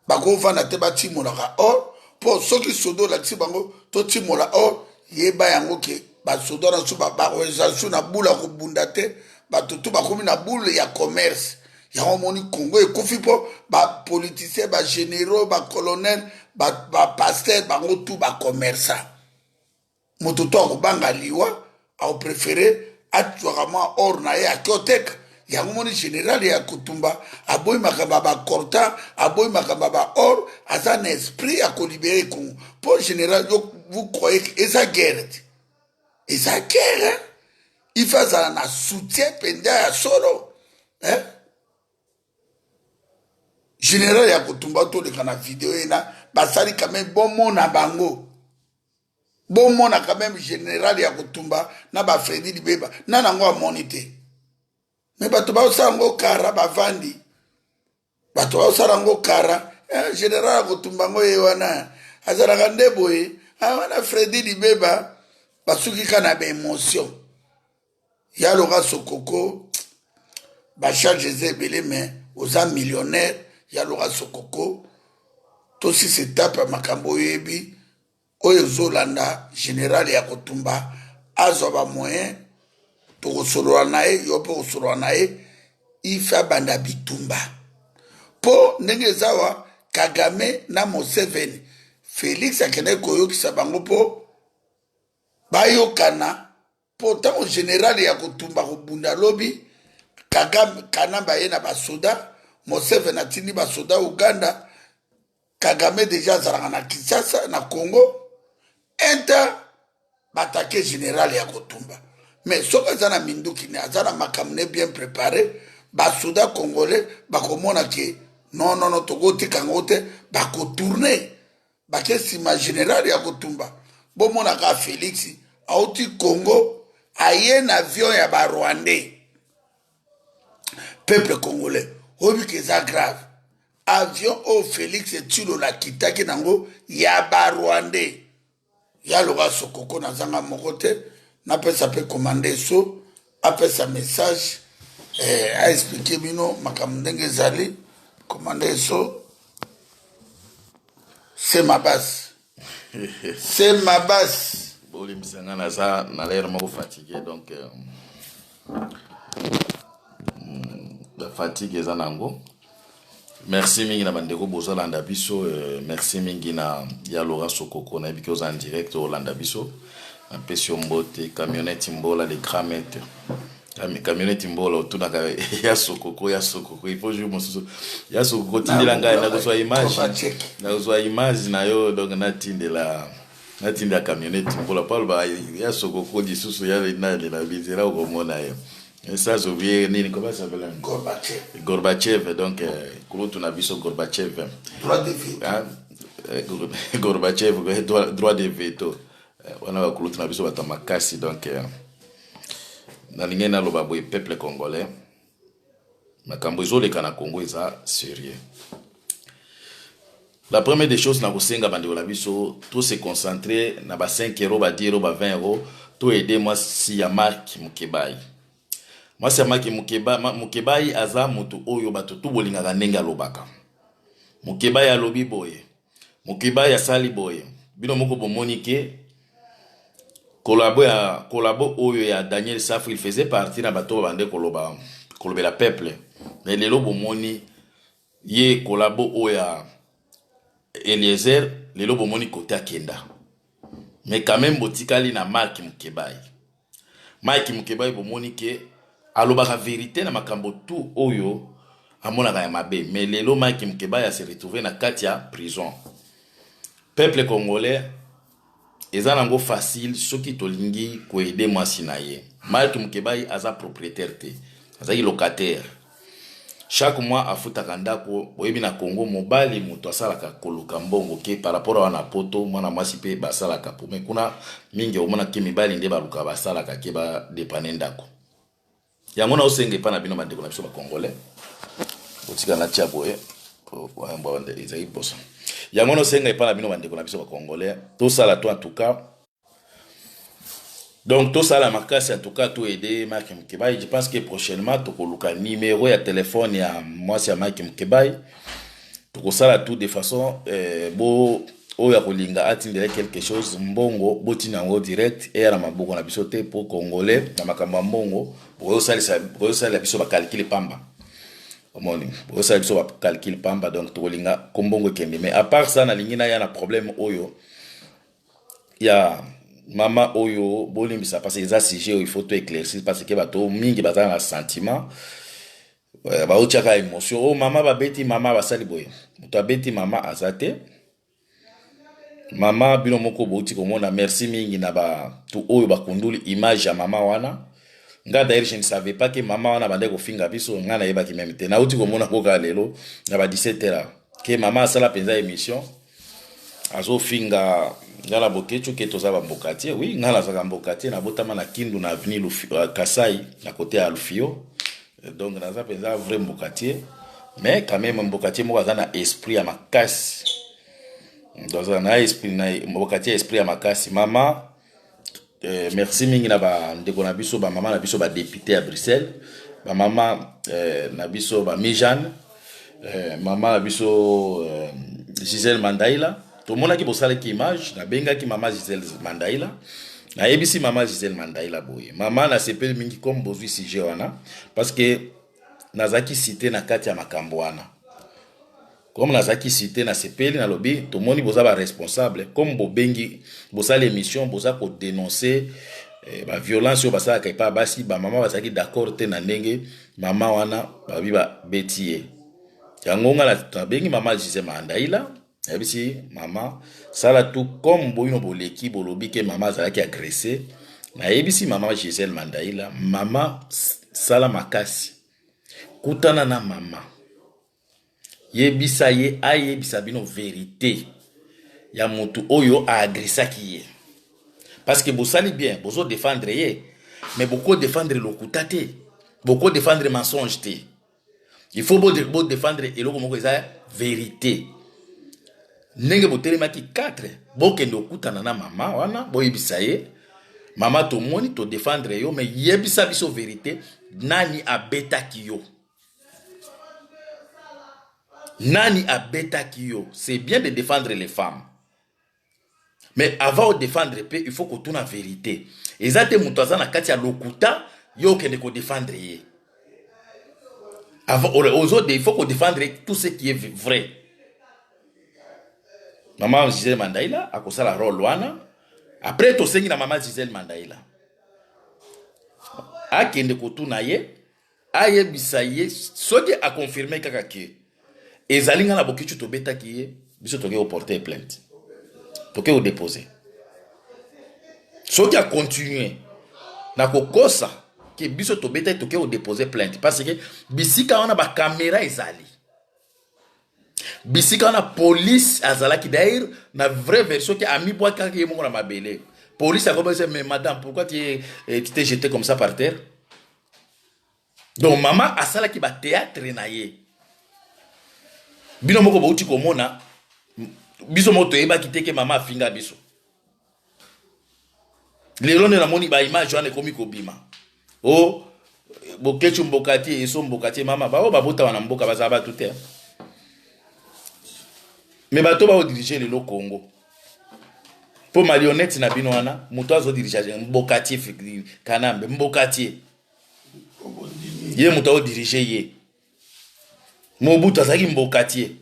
bango vana te ba timola or pour ceux qui sodo la tibango to timola or yeba yango ke ba sodo na suba ba organisation na bula ko bundate ba tutu ba komi na boule ya commerce. Ya moni Congo et kofi po ba politicien ba généraux ba colonel ba pasteur ba tout ba commerçant moto to ko banga liwa a préféré actuellement or na ya kotek ya moni général ya Kutumba aboy makamba ba corta aboy makamba ba or azan esprit à ko libérer Congo pour général vous croyez que ça guerre hein? Il fait ça na soutien penda solo hein. Général ya Kotumba to le kana vidéo ina basali quand même bon mona bango. Bon mona quand même général ya Kotumba na ba Freddy Libeba na nango a monité. Mais bato ba usango kara ba vandi. Bato ba usango kara général akotumbango ye wana azalaka nde boye wana Fredi Libeba basuki kana ba émotion ya loka sokoko bacharge eza ebele mais oza millionnaire ya loka sokoko tosi setape ya makambo oyebi oyo ezolanda général ya kotumba azwa bamoyen tokosolola na ye yo mpe kosolola na ye ife abanda bitumba mpo ndenge ezawa Kagame na Museveni Félix akende koyokisa bango mpo bayokana mpo ntango général ya kotumba kobunda lobi Kagame Kanamba ye na basoda Museveni atindi basoda Uganda Kagame deja azalaka na Kinshasa na Congo enta batake général ya kotumba mais soki aza na minduki ne aza na makambo ne bien préparé basoda congolais bakomona ke non tokotika ngo te bakotourne bake nsima général ya kotumba bomonaka Félix auti Congo aye na avion ya barwandais peuple congolais oyebi eza grave avion oyo Félix etilola kitaki nango ya barwandais ya loka sokoko nazanga moko te napesa mpe komande so apesa message aexplike bino makambo ndenge ezali komande so c'est ma base c'est ma base bolimbisanga naza na l'air moko fatigué donc la fatigue eza nango. Merci mingi na bandeko bozolanda biso merci mingi na ya Laura Sokoko na biki en direct Olanda biso na pesio mbote camionnette mbola les grands maîtres camionnette mbola otunaka ya Sokoko il faut jouer mosusu ya Sokoko tindela ngai na kozwa image na yo donc natindela camionnette mbola palba ya Sokoko disusu ya na bizera okomona yo. Et ça, je viens, comment ça s'appelle? Gorbachev, donc, Gorbachev. Droit de veto. Gorbachev, droit de veto. On a makasi, donc, dans le peuple congolais, makambo ezole kana Congo eza sérieux. La première des choses, na kosenga bandeko la biso, tout se concentrer na ba 5 euros, ba 10 euros, ba 20 euros, tout aider moi si ya Mark Mukebai. Moi c'est Mark Mukebai aza mutu oyo bato tu bolingaka ndenge alobaka. Mukebai alobi boye. Mukebai asali boye. Bino moko bomonike collabo oyo ya Daniel Safri, il faisait partie na bato bande kolobela peuple. Mais lelo bomoni ye collabo oyo ya Eliezer lelo bomoni kote akenda. Mais quand même botikali na Mark Mukebai. Mark Mukebai bomoni ke alobaka vérité na makambo tout oyo amonaka ya mabe. Mais lelo Mark Mukebai a se retrouvé na kati ya prison. Peuple congolais eza nango facile soki tolingi ko aider mwasi na ye. Mark Mukebai aza propriétaire te, aza locataire. Chaque mois afutaka ndako boyebi na Congo mobali muto asalaka koluka mbongo ke par rapport à na poto mwana mwasi pe basalaka po mekuna mingi omona ke mibali nde baluka basalaka ke ba dépendre ndako. Yango na osenge pa na bino bandeko na biso ba congolais. Otika na tia boye po wamba wande ezai bosa. Yango na osenge pa na bino bandeko na biso ba congolais. To sala to en tout cas. Donc tout ça la makasi en tout cas tout aider Mark Mukebai. Je pense que prochainement to koluka numéro ya téléphone ya moi c'est Mark Mukebai. To sala tout de façon bo oya kolinga atindele quelque chose mbongo botina ngo direct et na maboko na biso te pour congolais na makamba mbongo pour sala biso ba calculer pamba. Omoni pour sala biso ba calculer pamba donc to kolinga kombongo kende mais à part ça na lingina ya na problème oyo ya Mama oyo bolimbisa parce que ça sujet il faut tout éclaircir parce que bato mingi bazana na sentiment ba otiaka émotion oh mama ba beti mama basali boye muto abeti mama azate mama bino moko bouti komona merci mingi na ba tout oyo ba kunduli image ya mama wana nga d'ailleurs je ne savais pas que mama wana bande ko finga biso nga na yeba ki même te na uti komona ko ka lelo na ba 17h que mama asala penza émission azo finga ngala bokecho ke toza ba mbokati oui ngala za mbokati na botama na Kindu na avenue Kasai na côté ya Alfio donc naza penza vrai mbokati mais quand même mbokati moko aza na esprit ya makasi, doza na esprit na mbokati esprit ya makasi. Mama merci mingi na ba ndeko na biso ba mama na biso ba député à Bruxelles, ba mama na biso ba Mijane, mama na biso Gisèle Mandaïla. Tout le monde qui bossale qui image na benga ki mama Gisèle Mandaïla. Na ebisi mama Gisèle Mandaïla boye. Mama na sepeli mingi comme bozwi sujet wana parce que nazaki cité na kati ya makambo wana. Comme nazaki cité na sepeli na lobby, tout le monde boza ba responsable comme bobengi bosale émission boza ko dénoncer ba violence yo basala kai pa basi ba mama bazaki d'accord te na ndenge mama wana ba biba betie. Yango ngala bengi mama Gisèle Mandaïla. Ebisi mama sala tout comme boyino boleki bolobi ke mama azalaki agressé. Na ebisi mama Gisèle Mandaïla, mama sala makasi. Kutana na mama. Yebisa ye ayebisa bino vérité. Ya mutu oyo a agressé ki ye. Parce que vous salez bien, vous défendre ye, mais beaucoup défendre le kutate, beaucoup défendre mensonge te. Il faut beaucoup défendre et le moko eza vérité. Nenge botelema ki 4 bokende okutana na mama wana boyebisa ye mama to moni to défendre yo mais yebisa biso vérité nani abetaki yo, nani abetaki yo. C'est bien de défendre les femmes, mais avant de défendre il faut que tu na vérité ezate mutu aza na kati ya lokuta yo kende ko défendre ye. Avant aux autres il faut que défendre tout ce qui est vrai. Maman Gisèle Mandaïla a causé la rôle wana. Après to sengi na maman Gisèle Mandaïla. A kende kotu na ye, a yebisa ye, soki a confirmé kaka ke ezali nga na bokichu to beta ki ye, biso toke o porter plainte. Toke o déposer. Soki a continuer na kokosa ke biso to beta toke o déposer plainte parce que bisika wana ba caméra ezali. Bisika na police azalaki d'ailleurs na vraie version qui a mis bois kaka ye mongo na mabele. Police a commencé mais madame pourquoi tu t'es jeté comme ça par terre? Donc maman asala ki ba théâtre na ye. Bino moko bauti komona biso moto eba kiteke mama finga biso. Lelo na moni ba image wana komi kobima. Oh bokechu mbokati eso mbokati mama ba o babota wana mboka bazaba tout terre. Mais bato ba diriger le Congo. Pour marionnette na bino wana, muto azo diriger mbokati kanambe mbokati. Ye muto diriger ye. Mobutu azaki mbokati.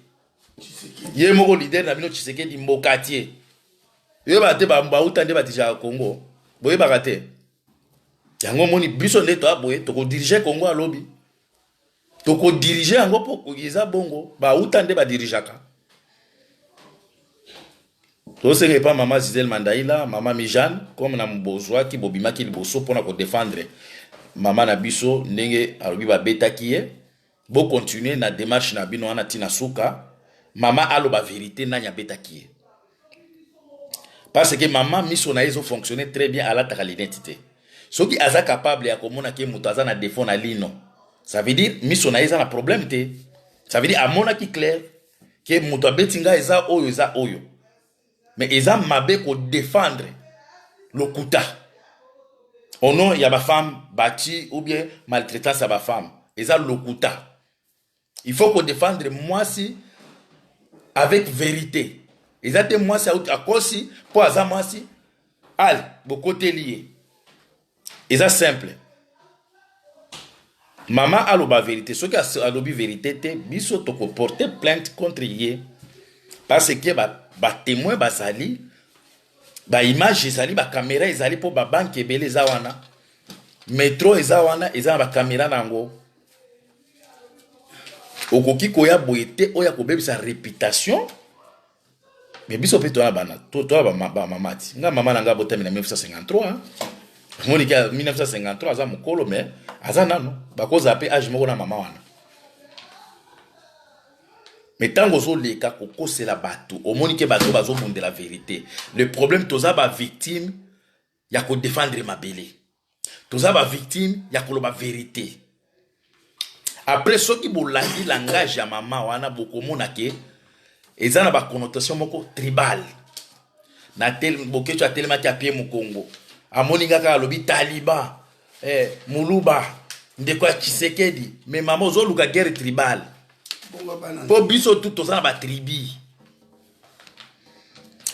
Ye moko leader na bino Tshisekedi mbokati. Ye ba te ba utande ba diriger Congo. Boye ba kate. Yango moni biso ndeto aboye to ko diriger Congo a lobby. To ko diriger yango poko yeza bongo ba utande ba dirijaka. To se pas maman Gisèle Mandaïla, maman Mijane, comme na mbozwa ki bobima ki liboso pona ko défendre maman na biso ndenge alobi ba beta kiye, bo continuer na démarche na bino wana tina suka, maman aloba vérité na nya beta kiye. Parce que maman miso na ezo fonctionner très bien à la ta l'identité. Ce qui aza capable ya komona ke mutaza na défaut na lino. Ça veut dire miso na eza na problème te. Ça veut dire amona ki clair ke muto betinga eza oyo. Mais ils ont mabé pour défendre le kuta. Au nom, il y a ma femme bâtie ou bien maltraitance à ma femme. Ils ont le kuta. Il faut qu'on défendre moi si avec vérité. Ils ont moi si à quoi si pour avoir moi si al beaucoup lié. Ils ont simple. Maman a la vérité. Ce qui a la vérité, c'est biso to porter plainte contre yé parce que ba témoin bazali ba image ezali ba caméra ezali po ba banque ebele za wana métro eza wana eza ba caméra nango okoki koya boyete oya kobebisa réputation mais biso pe to na bana to ba mamati nga mama nanga botami na 1953 moni ka 1953 aza mokolo mais aza nano ba koza pe age moko na mama wana. Mais tant que les cas c'est la bateau, au moins que bateau bazo de la vérité. Le problème toza ba victime, ya ko défendre ma belé. Toza ba victime, ya ko la vérité. après ce qui bolandi langage ya mama wana bokomona ke eza na ba connotation moko tribal na tel bokecho atelema ki apie mokongo amoni ngaka alobi taliban muluba ndeko ya Tshisekedi mais mama ozoluka guerre tribal po biso tout toza na ba tribi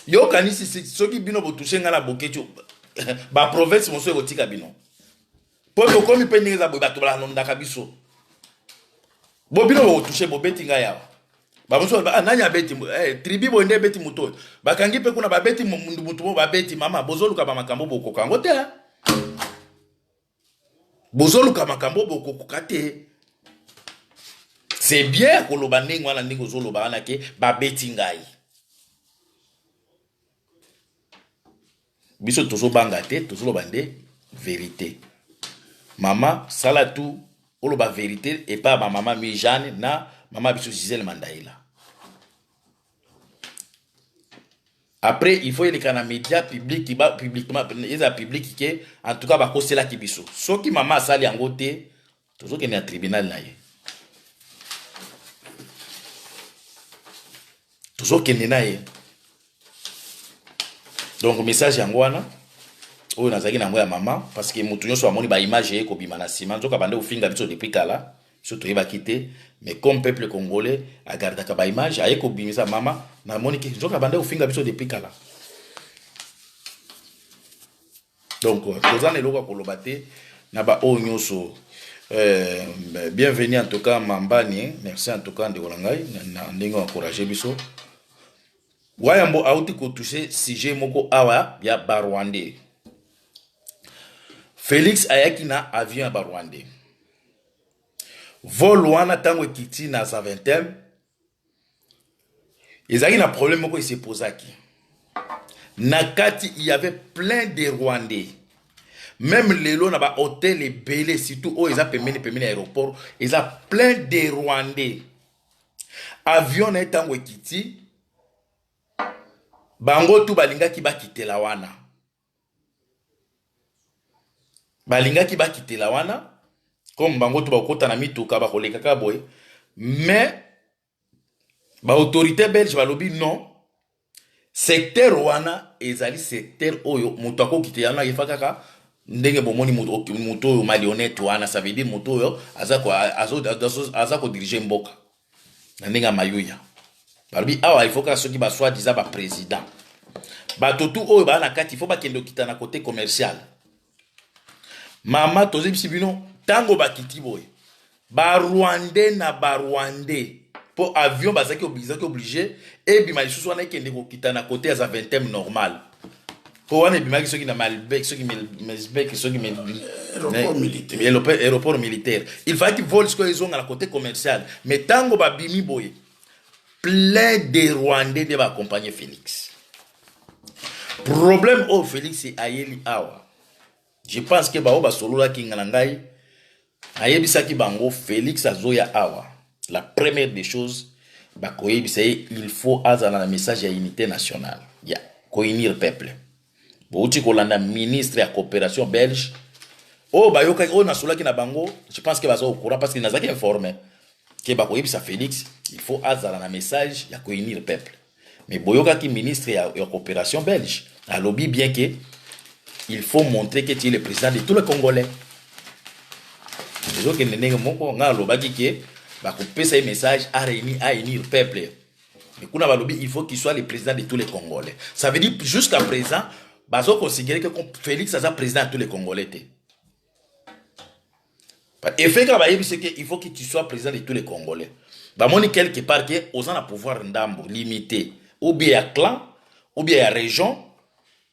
yo kanisi soki bino botouche nga na bokecho ba province moso ekotika bino po tokomi mpe ndenge eza boye bato balandaka biso bo bino botouche bobeti nga yawa bamoso nani abeti tribi boye nde ebeti moto oyo bakangi mpe kuna babeti mutu mo babeti mama bozoluka bamakambo bokoka yango te bozoluka makambo bokoka te c'est bien koloba ndenge wana ndenge ozoloba wana ke babeti ngai biso tozobanga te tozoloba nde vérité mama sala tu oloba vérité et pas ba mama Mijane na mama biso Gisèle Mandaïla. Après il faut y aller média public qui va publiquement ils a public qui en tout cas ba kosela ki biso soki mama sali yango te tozoke na tribunal na ye tozoke na ye donc message yango wana oyo nazaki nango ya mama parce que mutu nyonso amoni ba image ye ko bima na sima nzoka bande ofinga biso depuis kala biso toyebaki te mais comme peuple congolais agardaka ba image aye ko bimisa mama na moni ke nzoka bande ofinga biso depuis kala donc tozana eloko koloba te na ba oyo nyonso bienvenue en tout cas Mambani merci en tout cas de Olangai na ndenge encourager biso wayambo auti ko toucher sujet moko awa ya Barwandais. Félix ayaki na avion ya Barwandais. Vol wana tango ekiti na sa vingtaine. Ezaki na problème moko se posaki. Nakati il y avait plein de Rwandais. Même lelo na ba hôtel et belé surtout o eza pemene aéroport, eza plein de Rwandais. Avion na tango ekiti bango tu balingaki bakitela wana. Balingaki bakitela wana comme bango tu bakota na mituka bakoleka ka boy mais ba autorité belge balobi non secteur wana ezali secteur oyo mutu akokitela na yefaka ndenge bomoni mutu oyo malhonnête wana ça veut dire mutu oyo aza ko diriger mboka na ndenge mayuya balobi awa il faut que soki ba soit disant ba président bato tu oyo ba na kati il faut ba kendo kitana côté commercial. Mama toze bisibino tango bakiti boy ba Rwandais na ba Rwandais po avion bazaki obligé et bima lisusu wana kende ko kitana côté za 20e normal po wana bimaki soki na Malbec soki Melzbec soki aéroport militaire il fallait que vol ce qu'ils ont à la côté commercial mais tango ba bimi boy plein de Rwandais de ba accompagner Félix problème au Félix c'est ayeli awa. Je pense que bao basolola kinga ngai ayebisaki bango Félix azoya awa. La première des choses bakoyebisa il faut azala na message ya unité nationale. Ya kounir peuple. Bouti kolanda ministre ya coopération belge. Oh bayoka o nasolaki na bango, je pense que bazo au courant parce qu'il nazaki informé que bakoyebisa Félix, il faut azala na message ya kounir peuple. Mais boyoka ki ministre ya coopération belge. A lobby bien que il faut montrer que tu es le président de tous les Congolais. Les un message à réunir le peuple. Il faut qu'il soit le président de tous les Congolais. Ça veut dire jusqu'à présent, bazo considérer que Félix est président de tous les Congolais. Et fait il faut que tu sois président de tous les Congolais. Bah mon quelque part que aux un pouvoir ndambo limité ou bien à clan ou bien à région.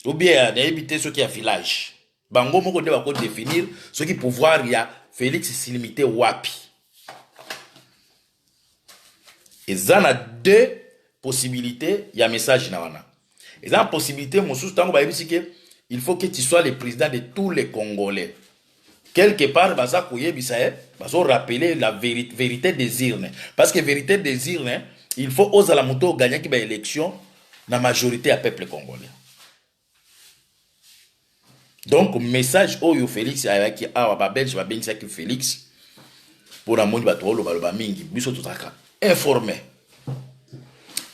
Ou bien d'habiter ceux qui a village. Bango moko de bako définir ce qui pouvoir y a Félix s'illimité wapi. Et ça a deux possibilités, il y a message na wana. Et ça a possibilité mon sous tango ba que il faut que tu sois le président de tous les Congolais. Quelque part baza koye bisaye, bazo rappeler la vérité des urnes parce que vérité des urnes, il faut oser la moto gagner qui ba élection la majorité à peuple congolais. Donc, message Oyo Félix, avec Awa Babel, je vais bénir que Félix, pour la moni bato oloba mingi biso tozaka informé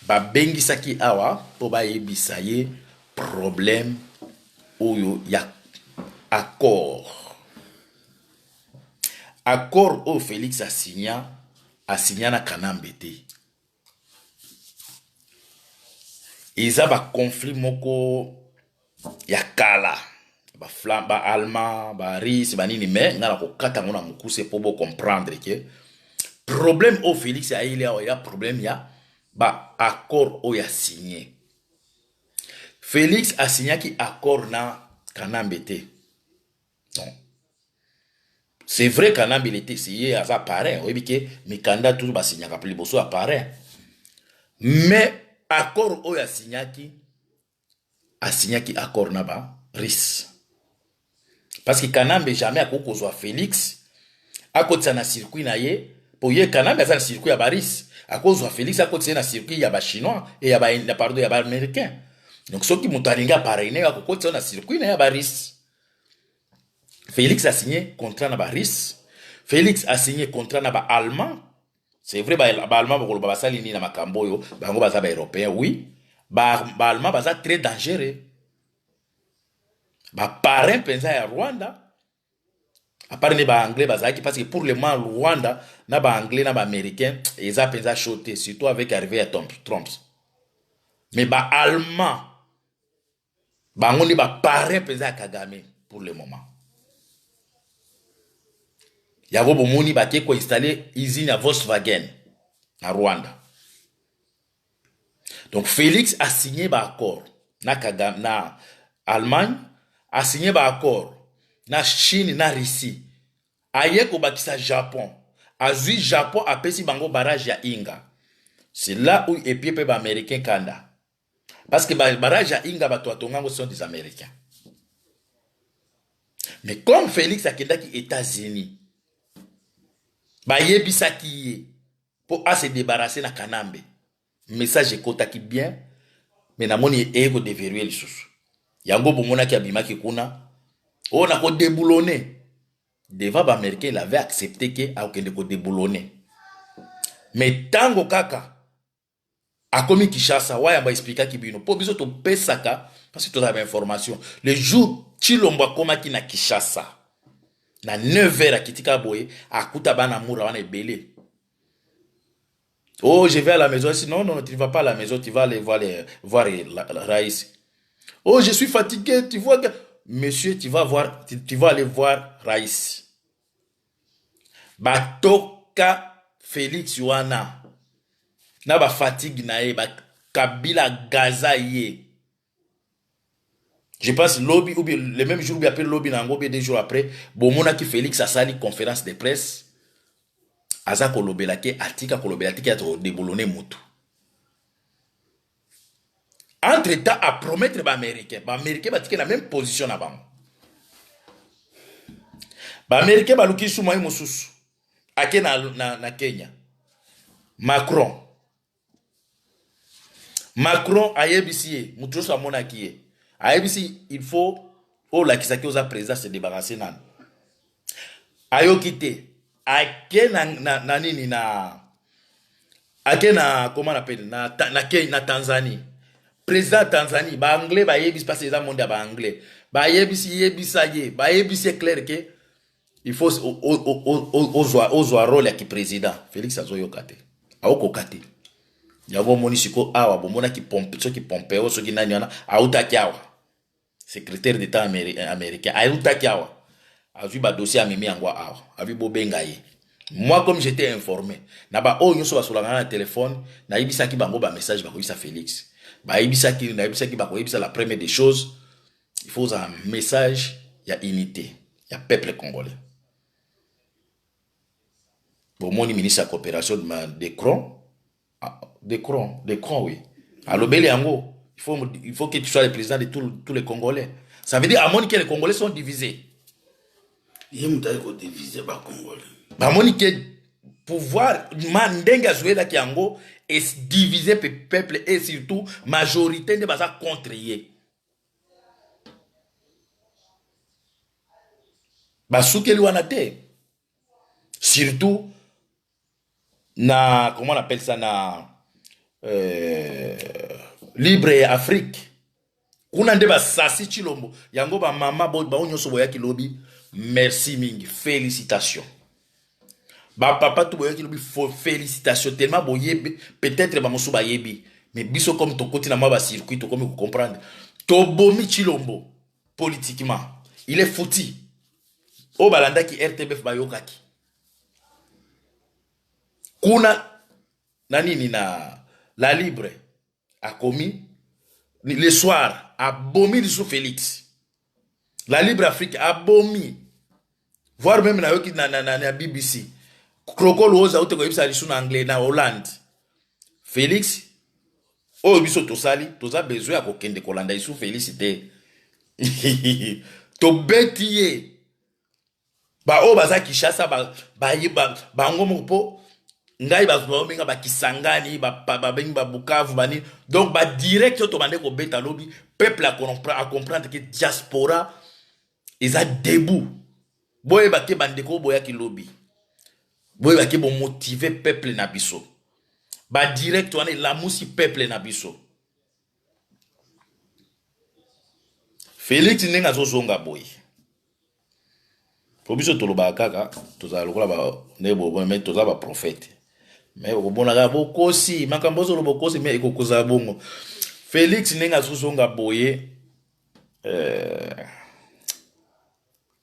babengisaki awa po bayebisa ye problème oyo ya accord oyo Félix asigna na Kanambe te eza conflit moko ya kala allemand russe banini mais ngala kokata ngo na mokuse po bo comprendre que problème au Félix aile awa ya problème ya accord oyo signé Félix asignaki accord na Kanambe te non. C'est vrai Kanambe il était signé à ça pareil oui que mikanda tout ba signaka plus boso pareil mais accord oyo asignaki accord na ba RIS parce que Kanambe jamais akokozwa Félix akotisa na circuit na ye pour ye Kanambe aza na circuit ya ba RIS akozwa Félix akotisa na circuit ya ba chinois et ya ba pardon ya ba américain donc soki muto alinga parrainer akokotisa na circuit na ya ba RIS Félix a signé contrat na ba RIS Félix a signé contrat na ba allemand c'est vrai ba allemand bokolo ba sali ni na makambo yo bango baza ba européen oui ba allemand baza très dangereux ba parrain penza ya Rwanda à part les anglais bazaki parce que pour le moment Rwanda na ba anglais na ba américain eza penza choté surtout avec arrivé à Trump mais ba allemand bango ni ba parrain penza ya Kagame pour le moment yabo bomoni bake ko installer usine à Volkswagen na Rwanda donc Félix a signé ba accord na Kagame na Allemagne a signé ba accord na Chine na Russie aye ko bakisa Japon azui Japon apesi bango barrage ya Inga c'est là où epiepe ba américain kanda parce que barrage ya Inga bato atongango sont des américains mais comme Félix a kendaki États-Unis ba yebisaki ye pour se débarrasser na Kanambe message ekotaki bien mais namoni eko déverrouiller les sous yango bomonaki abimaki kuna on a ko déboulonner devant ba américain il avait accepté que a okende ko déboulonner mais tango kaka akomi Kinshasa waya ba expliquer ki bino po biso to pesaka parce que to avez information le jour Chilombo akomaki na Kinshasa na 9h à kitika boye akuta bana mura wana ebele. Oh, je vais à la maison. Non, non, tu ne vas pas à la maison, tu vas aller voir Raïs. Oh, je suis fatigué, tu vois. Monsieur, tu vas aller voir Raïs. Batoka Félix Yohana. Na ba fatigue na ye, ba Kabila Gaza ye. Je pense lobby ou bien le même jour où il appelle lobby nango bien 2 jours après, bomona ki Félix a sali conférence de presse. Aza kolobelaki atika kolobelaki ato déboulonner mutu. Entre-temps à promettre ba américain batike na même position na bango. Ba américain baluki suma mususu. Ake na Kenya. Macron ayebisi mutu so amona ki ayebisi il faut la kisaki oza président se débarrasser nan. Ayokite ake na nini na ake na comment on appelle na Tanzanie président Tanzanie ba anglais ba yebisi parce que ça monde ba anglais ba yebisi clair que il faut ozwa rôle ya ki président Félix azoyokate aokokate yabo monisiko awa bomona ki pompe so ki Pompeo so ki nani wana autaki awa secrétaire d'état américain autaki awa avu ba dossier amemi yango awa avu bobenga ye. Moi comme j'étais informé na ba o nyoso basolanga na téléphone na yebisaki bango ba message ba koyisa Félix ba yebisaki ba koyisa la première des choses il faut un message ya unité ya peuple congolais. Bon mon ministre de coopération Decron oui alobeli yango il faut que tu sois le président de tous les Congolais. Ça veut dire à mon que les Congolais sont divisés. Il faut diviser les Congolais. Bamoni ke pouvoir mandenga jouer la kiango est diviser le peuple et surtout majorité de basa contre yé. Basukeli wana te. Surtout na comment on appelle ça na Libre Afrique kuna nde basasi Chilombo yango ba mama ba nyonso boya kilobi merci mingi félicitations ba papa tout boya kilobi félicitations tellement boyebi peut-être ba mosu ba yebi mais biso comme to côté na ma ba circuit to comme comprendre to bomi Chilombo politiquement il est foutu o balanda ki RTBF ba yokaki kuna nani na la Libre a commis le soir a bomi sous Félix la Libre Afrique a bomi voir même na yoki na BBC Kroko loza ute ko ibisa lisu na anglais na Hollande Félix o biso to sali toza besoin ya kokende kolanda isu félicité to betiye ba o baza Kishasa ba ngomo po ngai bazomenga ba Kisangani ba bengi ba Bukavu bani donc ba direct to bande ko beta lobi peuple a comprendre que diaspora eza debout boye ba ke bande ko boya ki lobi boye ba ke bon motiver peuple na biso ba direct wana la musi peuple na biso Félix nenga zozonga boy po biso toloba kaka toza lokola ba nebo mais toza ba prophète mais obona ga bokosi makambozo lo bokosi mais ekokoza bongo Félix nenga zozonga boye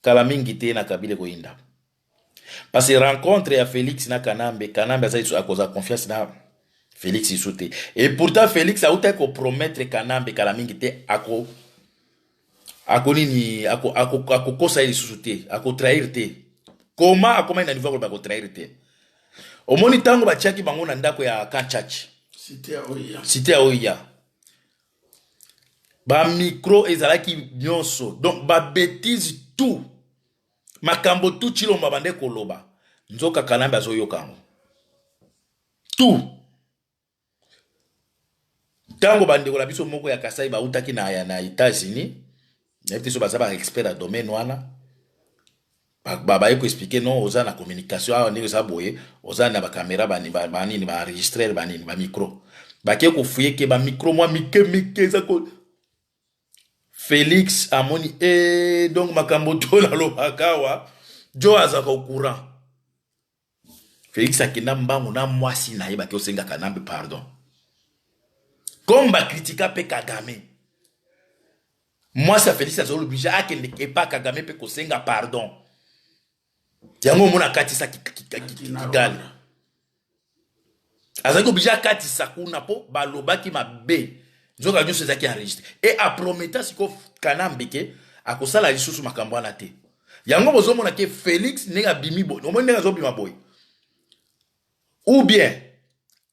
kala mingi te na kabile ko inda parce que rencontre ya Félix na Kanambe a cause confiance na Félix isute et pourtant Félix a outé ko promettre Kanambe kala mingi te ako nini ako kosa ili susute ako trahir te comment akoma ina niveau ko trahir te omoni tango ba chaki bango na ndako ya Kanchachi cité ya Oya ba micro ezalaki nyonso donc ba bêtise tout makambo tout Chilombo bande koloba nzoka Kanambe azoyokango tout tango bande ko la biso moko ya Kasai ba utaki na États-Unis n'était so bazaba expert à domaine wana ba expliquer non aux na communication a on ça boye aux na ba caméra ba enregistrer ba micro ba ke ko fouiller ke ba micro moi mike ça ko Félix amoni donc makambo to la lo bakawa jo azaka au courant Félix akina mbango na mwasi na yeba ke osenga Kanambe pardon comme ba critica pe Kagame moi ça Félix azolo obligé a kende ke pa Kagame pe kosenga pardon yango mona katisa kigali azaki obligé a katisa kuna po balobaki mabe nzoka nyoso ezaki enregistré et a prometa siko Kanambe ke akosala lisusu makambo wana te yango bozomona ke Félix nenga bimi boy omoni nenga zobima boy ou bien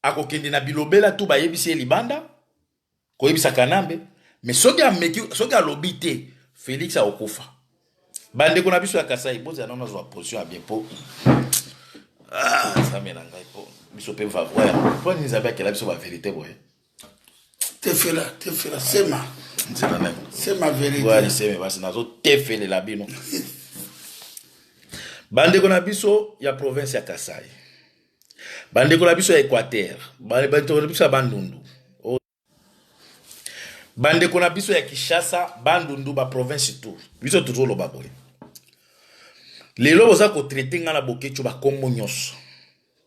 akokende na bilobela tu bayebisi libanda koyebisa Kanambe mais soki a lobité Félix a okufa bande ko na biso ya Kasai boza na zo position a bien po ça me nanga po biso pe va voir pour nous savoir que la biso la vérité boy te fela c'est ma vérité ouais c'est mais parce nazo te fela la bino bande ko na biso ya province ya Kasai bande ko na biso ya Équateur bande ko na biso ya Bandundu bande ko na biso ya Kishasa Bandundu ba province tout biso toujours lo baboy lelo boza ko traiter nga na bokecho ba kombo nyonso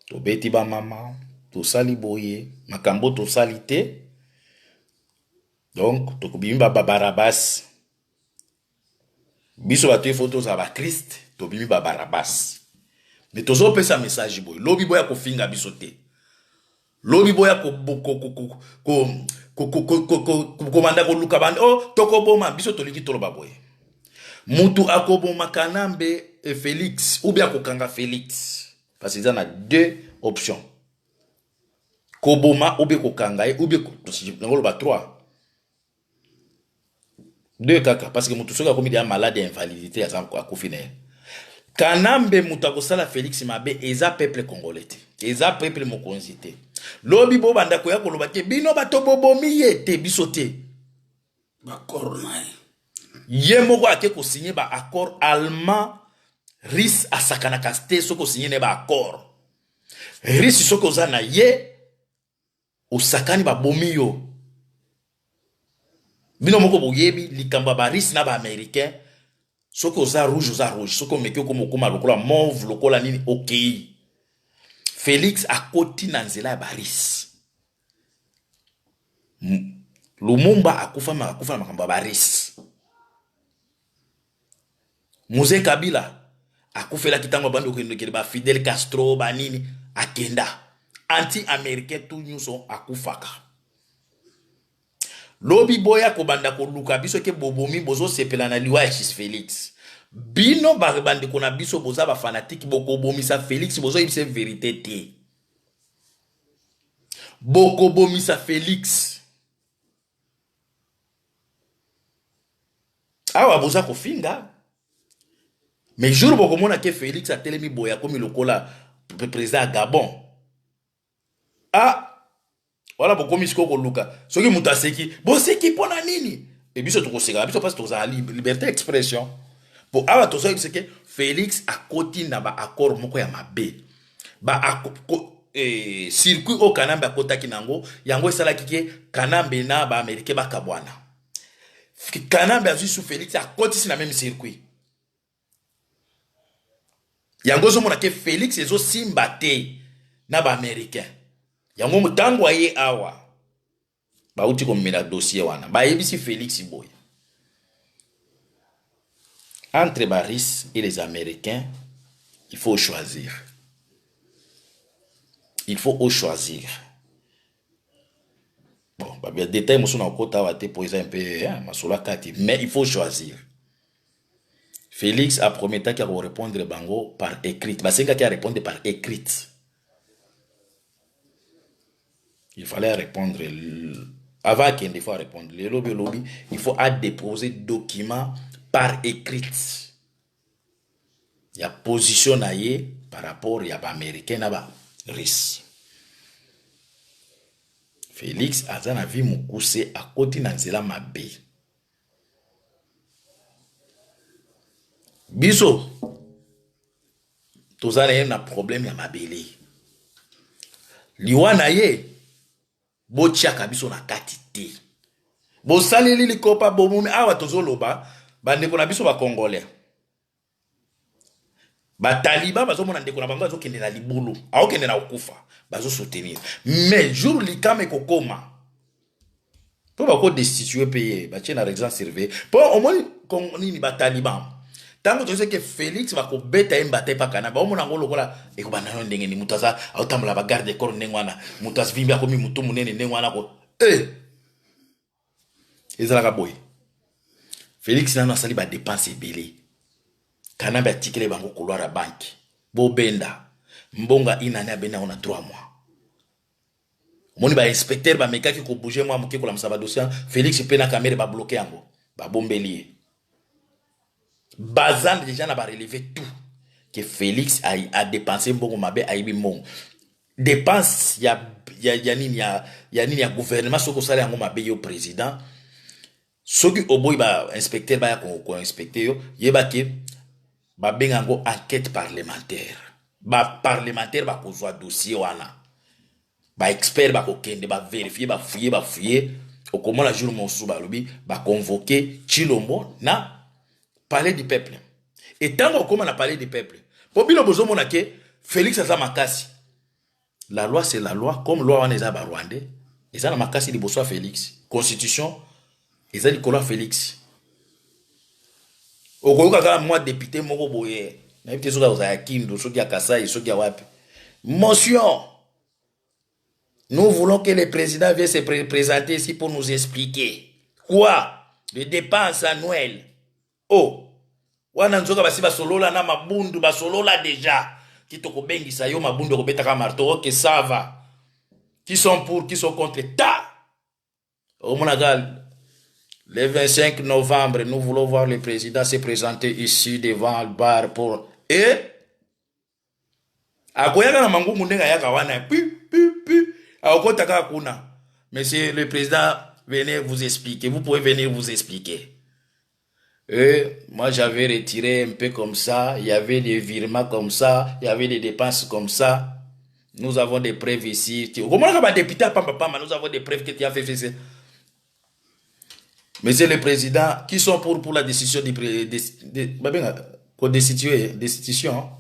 to beti ba mama to sali boye makambo to salite donc to kubimba ba Barabas biso ba te photos za ba Christ to bimba ba Barabas mais tozo pesa message boy lobi boya ko finga biso te lobi boya ko komanda ko luka bande oh tokoboma biso toliki toloba boye mutu akoboma Kanambe et Félix ou bien kokanga Félix parce qu'il y en a deux options koboma ou bien kokanga ou bien ngoloba trois deux kaka parce que mutu soka komi dia malade invalidité ya zanko akofine Kanambe mutu akosala Félix mabe eza peuple congolais eza peuple mokonzité lobi bo banda ko ya koloba ke bino bato bobomi yete bisote ba corona ye moko ake ko signer ba accord allemand RIS asakana kaste soko signer ne ba accord Risi soko za na ye osakani ba bomi yo. Bino moko boyebi likamba ba risi na ba américain soko za rouge soko meki ko koma lokola mauve lokola nini okay. Félix akoti na nzela ya ba risi. Lumumba akufa na makamba ba risi. Mzee Kabila akufela kitango bando ko ba Fidel Castro ba nini akenda anti-américain tout nyuso akufaka. Lobi boya ko banda ko luka biso ke bobomi bozo sepela na liwa ya Félix. Bino ba bande ko na biso boza ba fanatique boko bomisa Félix bozo ibse vérité te. Boko bomisa Félix. Awa boza ko finga. Mais jour boko mona ke Félix a telemi boya komi lokola président Gabon. Ah, voilà boko misko ko luka. Soki mutaseki, bo seki pona nini? Et biso to ko seka, biso passe to za liberté d'expression. Pour awa to so que Félix a koti na ba accord moko ya mabe. Ba circuit au Kanambe akotaki nango, yango esalaki ke Kanambe na ba américain ba kabwana. Kanambe azui sous Félix a koti si na même circuit. Yango zo mona ke Félix ezo simbate na ba américain. Yango mutango aye awa. Ba uti ko mena dossier wana. Ba yebisi Félix boy. Entre Baris et les Américains, il faut choisir. Il faut choisir. Bon, bah bien détail moi na kota wa te poser un peu masula kati, mais il faut choisir. Félix a promis qu'il va répondre bango par écrit. Bah c'est qu'il a répondre par écrit. Il fallait répondre avant qu'il faut répondre. Le lobby, il faut déposer document par écrit. Il y a position par rapport à l'américain là-bas. Risque. Félix a vu mon coussé à côté de Nzela Mabé. Biso, tous les un problème ya mabele. Liwa na ye, bo tiaka biso na kati te. Bo saleli likopa bo mumi awa tozoloba, bande ko na biso ba Congolais. Ba taliba bazo mona ndeko na bango bazo kende na libulu, awo kende na okufa, bazo soutenir. Mais jour likame kokoma. Po ba ko destituer payer, ba tient na exemple servé. Po au moins nini ba taliban. Tango tu sais que Félix va ko beta mbate pa kana ba omona ngolo kola e ko banana ndenge ni mutaza autamla ba garde corps ndengwana mutas vimba ko mi mutu munene ndengwana ko ezala ka boy Félix nana sali ba dépense belé kana ba tikele bango kolwara banki bo benda mbonga inane abena on a 3 mois moni ba inspecteur ba mekaki ko bouger moi moké ko la msaba dossier Félix pena caméra ba bloquer yango ba bombelier Bazan déjà n'a pas relevé tout que Félix a dépensé beaucoup mabe a ibi mon dépense ya nini ya gouvernement soko sala yango mabe yo président soki oboy ba inspecteur ba ko inspecter yo yeba ke ba bengango enquête parlementaire ba parlementaire ba ko zwa dossier wana ba expert ba ko kende ba vérifier ba fouiller au comment la jour mon sou ba lobi ba convoquer Chilombo na parler du peuple. Et tant qu'on a parlé du peuple, pour bien besoin mon que Félix a makasi. La loi c'est la loi, comme loi on est à Rwandais. Et ça la makasi di bosso Félix. Constitution, et ça di kola Félix. Au Congo quand moi député moko boye, na député soka za Kindu, soki ya Kasai, soki ya wapi. Motion. Nous voulons que le président vienne se présenter ici pour nous expliquer quoi les dépenses annuelles. Oh, wana nzoka basi basolola na mabundu basolola déjà. Qui to ko bengisa yo mabundu ko betaka marteau, OK ça va. Qui sont pour, qui sont contre ta. Au Monagal, le 25 novembre, nous voulons voir le président se présenter ici devant le bar pour akoyaka na mangungu ndenga yaka wana pi akotaka kuna. Monsieur le président, venez vous expliquer, vous pouvez venir vous expliquer. Moi j'avais retiré un peu comme ça, il y avait des virements comme ça, il y avait des dépenses comme ça. Nous avons des preuves ici. Comment on va député à Pamba, nous avons des preuves que tu as fait ça. Monsieur le Président, qui sont pour la décision de destitution.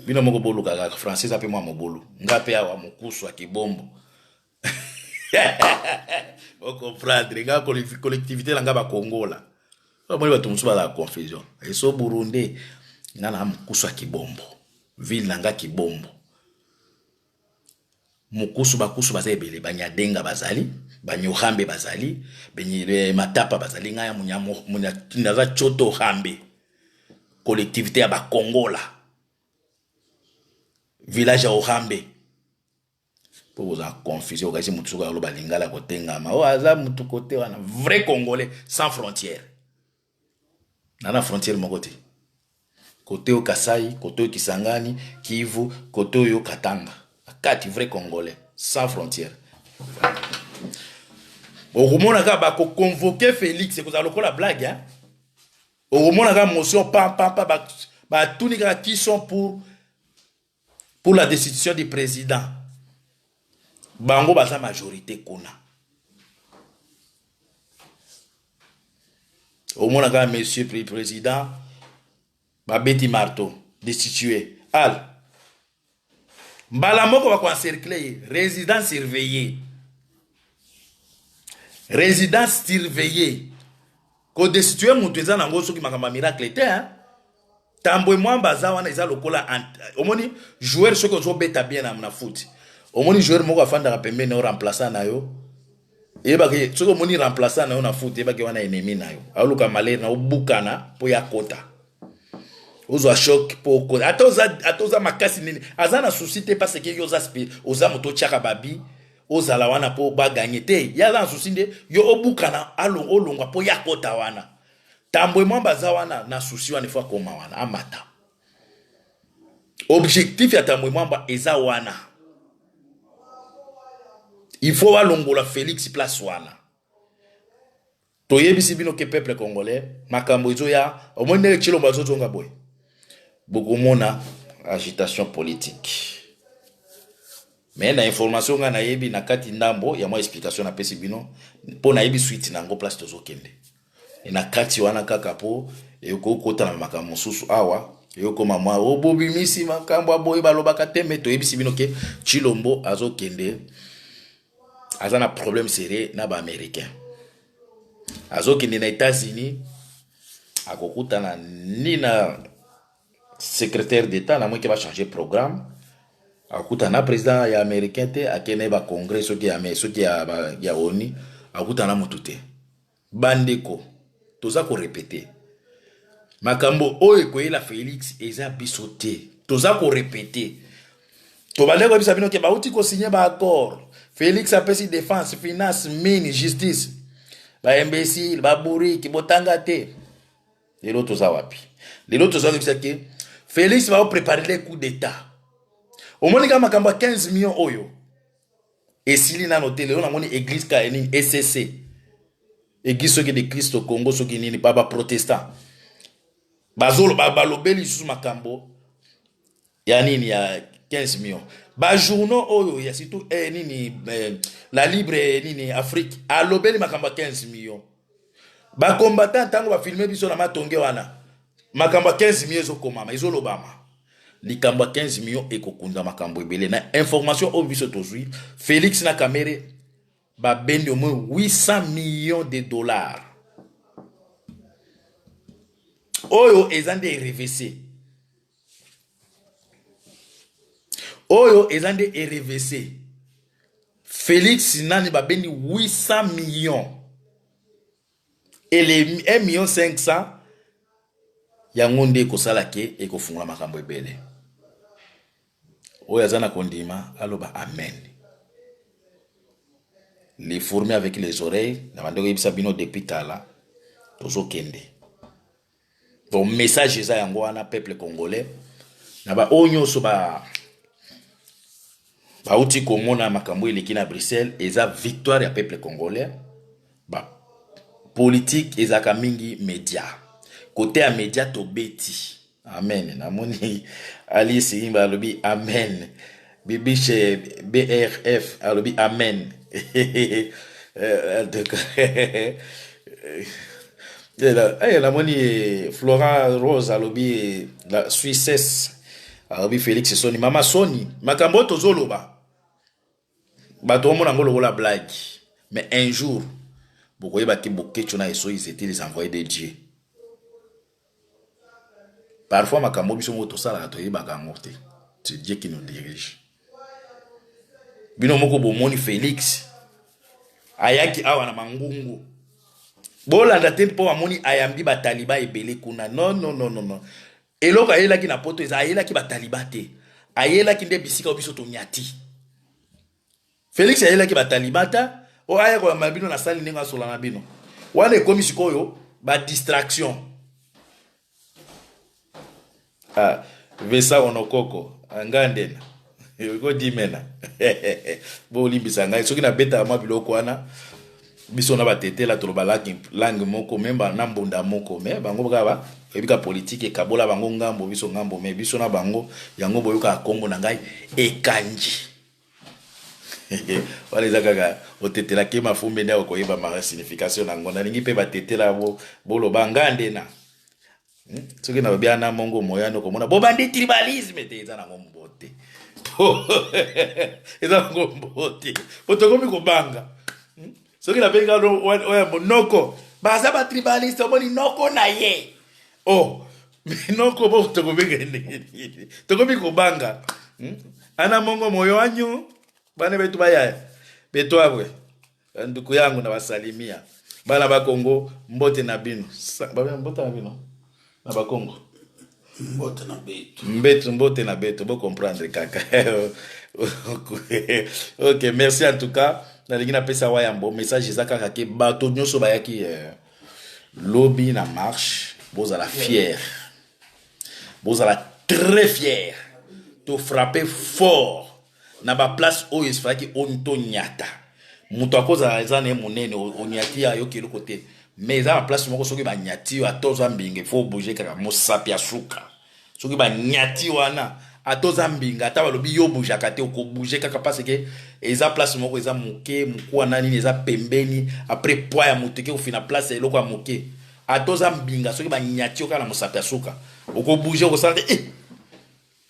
Bino moko bolu kaka français ape moi mobulu. Ngape awa mokusu a kibombo. On comprendre, nga collectivité la nga ba Congo là. Moi ba tumusu ba la confusion. Et so Burundi nga na mokusu a kibombo. Ville na nga kibombo. Mokusu baza ebele banyadenga bazali, banyohambe bazali, benyi matapa bazali nga ya munya choto hambe. Collectivité ya ba Congo là. Village à Ohambe. Pour vous en confuser, vous avez dit que balingala côté ngama. Oh, aza mutu côté wana vrai Congolais sans frontières. Nana frontière mon côté. Côté au Kasai, côté au Kisangani, Kivu, côté au Katanga. Quatre vrais Congolais sans frontières. Au moment où on a convoqué Félix, c'est que vous avez la blague hein. Au moment où on a motion tous les gars qui sont pour la destitution du président. Bango basa majorité kuna. Au moins là monsieur le président babeti marteau destitué. Al. Mbala moko va encercler résidence surveillée. Résidence surveillée. Ko destitué mutu eza nango soki makamba miracle était hein. Tambo mwamba za wana eza lokola omoni joueur soki ozo beta bien na foot. Omoni joueur moko afanda ka pembeni na remplaçant na yo. Eba ke soki omoni remplaçant na yo na foot eba ke wana ennemi na yo. Aluka malere na obukana po ya kota. Ozo choc po ko atoza makasi nini. Azana souci te parce que yoza oza moto chaka babi ozala wana po ba gagner te. Ya za souci nde yo obukana olongwa po ya kota wana. Tambwe mwamba za wana na souci wana ifwa koma wana amata. Objectif ya tambwe mwamba eza wana. Il faut walongola Félix place wana. Toyebisi bino ke peuple congolais makambo ezo ya omone chilomba zo zonga boy. Bokomona agitation politique. Mais na information nga na yebi na kati ndambo ya mo explication na pesi bino po na yebi suite na ngo place tozo kende. Na kati wana kaka po yoko kota na makambo susu awa yoko mama obobimisi makambo aboyi balobaka tembe toyebisi bino ke Chilombo azokende azana problème sérieux na ba américain azokende na États-Unis akokutana ni na secrétaire d'état na moi qui va changer programme akutana président ya américain te akene ba congrès soki ya ONU akutana mutute bandeko toza ko répéter makambo oyo koyela Félix eza bisoté toza ko répéter to bandeko bisa bino ke bauti ko signer ba accord Félix apesi défense finance mine justice ba imbécile ba bourri ki botanga te lelo toza wapi lelo toza ko bisa ke Félix va préparer les coups d'état au moins ka makambo 15 millions oyo esili na noté lelo na moni église ka eni SCC Église soki de Christ au Congo soki nini baba protestant bazolo balobeli sous makambo ya nini ya 15 millions ba journaux oyo ya surtout nini la libre nini Afrique alobeli makambo 15 millions ba combattant tango ba filmer biso na matonge wana makambo 15 millions ezokoma ezolobama likambo 15 millions ekokunda makambo ebele na information oyo biso tozui Félix na Kamere ba bendi au moins 800 millions de dollars. Oyo ezande RVC. Oyo ezande RVC. Félix nani ba bendi 800 millions. Et les 1 million 500 yangonde ko salake e ko fungula makambo ebele. Oyo azana kondima aloba amen. Les former avec les oreilles, na bandeko yebisa bino depuis kala tozo kende. Bon message eza yango wana peuple congolais na ba onyo so ba uti komona makambo eleki na Bruxelles eza victoire ya peuple congolais. Ba politique ezaka mingi média. Côté ya média to beti. Amen. Na moni Ali Simba lobi amen. Bibiche BRF alobi amen. La moni Florent Rose alobi la Suissesse alobi Félix Soni mama Soni makambo tozoloba bato mona ngolo la blague mais un jour bokoye bati bokecho na eso ils étaient les envoyés de Dieu. Parfois makambo biso moto sala to yeba ngorte. C'est Dieu qui nous dirige. Bino moko bomoni Félix ayaki awa na mangungu bolanda te mpo amoni ayambi bataliba ebele kuna non eloko ayelaki na poto eza ayelaki bataliba te ayelaki nde bisika biso to nyati Félix ayelaki bataliba ta o aya ko mabino na sali ninga sola na bino wana ekomi sikoyo ba distraction vesa onokoko angandena ko dimena bo limbisa ngai soki na beta ma biloko wana biso na batetela toloba langue moko memba na mbonda moko me bango baka ebika politique ekabola bango ngambo biso ngambo me biso na bango yango boyoka Kongo na ngai ekanji wale zakaka otetela ke mafumbe nda koyeba ma signification na ngona ningi pe batetela boloba ngande na soki na bia na mongo moyano komona bo bandi tribalisme te eza na ngombote eza ngombote otokomi kobanga soki na benga oya monoko baza ba tribaliste omoni noko na ye noko bo tokobenga ndenge tokomi kobanga ana mongo moyo anyo bana betu baya beto abwe nduku yangu na basalimia bana ba Kongo mbote na bino mbote na bino na ba Kongo mbote na beto bo comprendre kaka. Ok, merci en tout cas. Nalingi na pesa wa yambo message ezaka kaka ke bato nyoso bayaki lobby na marche bozala fier bozala très fier to frapper fort na ba place o esfaki onto nyata muto akoza ezane monene onyati ya yokelo côté mais za place moko soki ba nyati atoza mbinge faut bouger kaka mosapi asuka soki ba nyati wana atoza mbinga ata balobi yo bouger kate ko bouger kaka parce que eza place moko eza moke mukwa nani eza pembeni après poids ya muteke ofina place eloko ya moke atoza mbinga soki ba nyati okana mosapi asuka oko bouger ko sante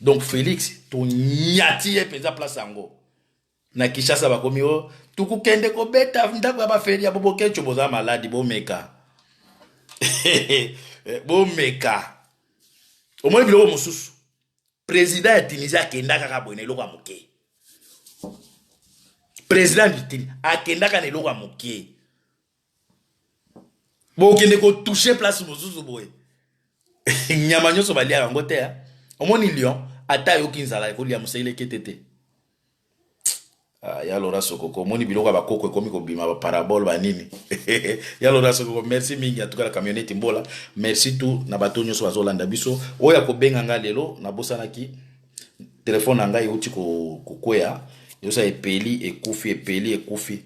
donc Félix to nyati ye penza place yango na Kishasa bakomi o tukukende ko beta ndako ba feri ya boboke choboza maladi bomeka bomeka omoni biloko mosusu président ya Tunisie akendaka ka boine eloko ya moke président du Tunisie akendaka na eloko ya moke bokende ko toucher place mosusu boye nyama nyoso balia yango te omoni lion ata yoki nzala ekolia musele ketete ya Laura Sokoko moni biloko ba koko ekomi ko bima ba parabole ba nini ya Laura Sokoko merci mingi atuka la camionnette mbola merci tout na bato nyoso bazolanda biso oya ko benga nga lelo na bosanaki telefone ngai uti ko kwea yosa epeli ekufi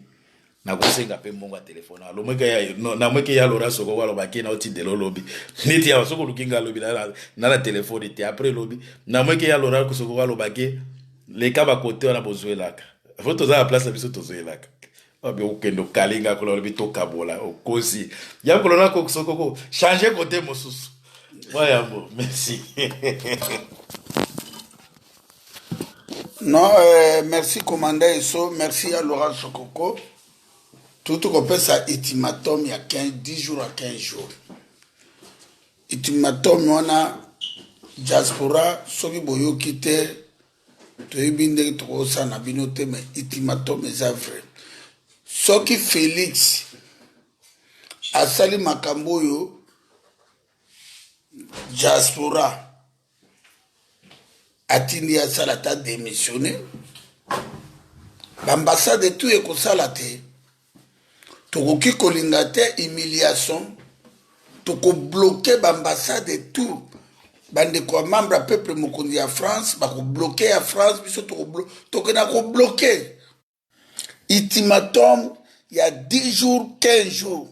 na kusenga pe mbongo ya telefone alomweka ya na mweke ya Laura Sokoko alo bakena uti de lobby niti ya soko lukinga lobby na la telefone te après lobby na mweke ya Laura Sokoko alo bake le kaba kote wana bozwelaka faut toza la place biso tozoelaka obi okendo kalinga ko lobi to kabola okosi ya ko lona ko sokoko changer côté mosusu waya bo merci. Non, merci commandant Eso, merci à Laurent Sokoko. Tout qu'on peut ça ultimatum il y a 10 jours à 15 jours. Ultimatum on a diaspora soki boyo kite toyebinde to ça na binote mais ultimatum est vrai. Soki Félix asali makambo yo diaspora atindi ya salata démissionné l'ambassade et tout est ko salate tokoki kolinga te humiliation toko bloquer l'ambassade et tout bande ko membre peuple mokondi ya France ba ko bloquer ya France biso toko na ko bloquer ultimatum il y a 10 jours 15 jours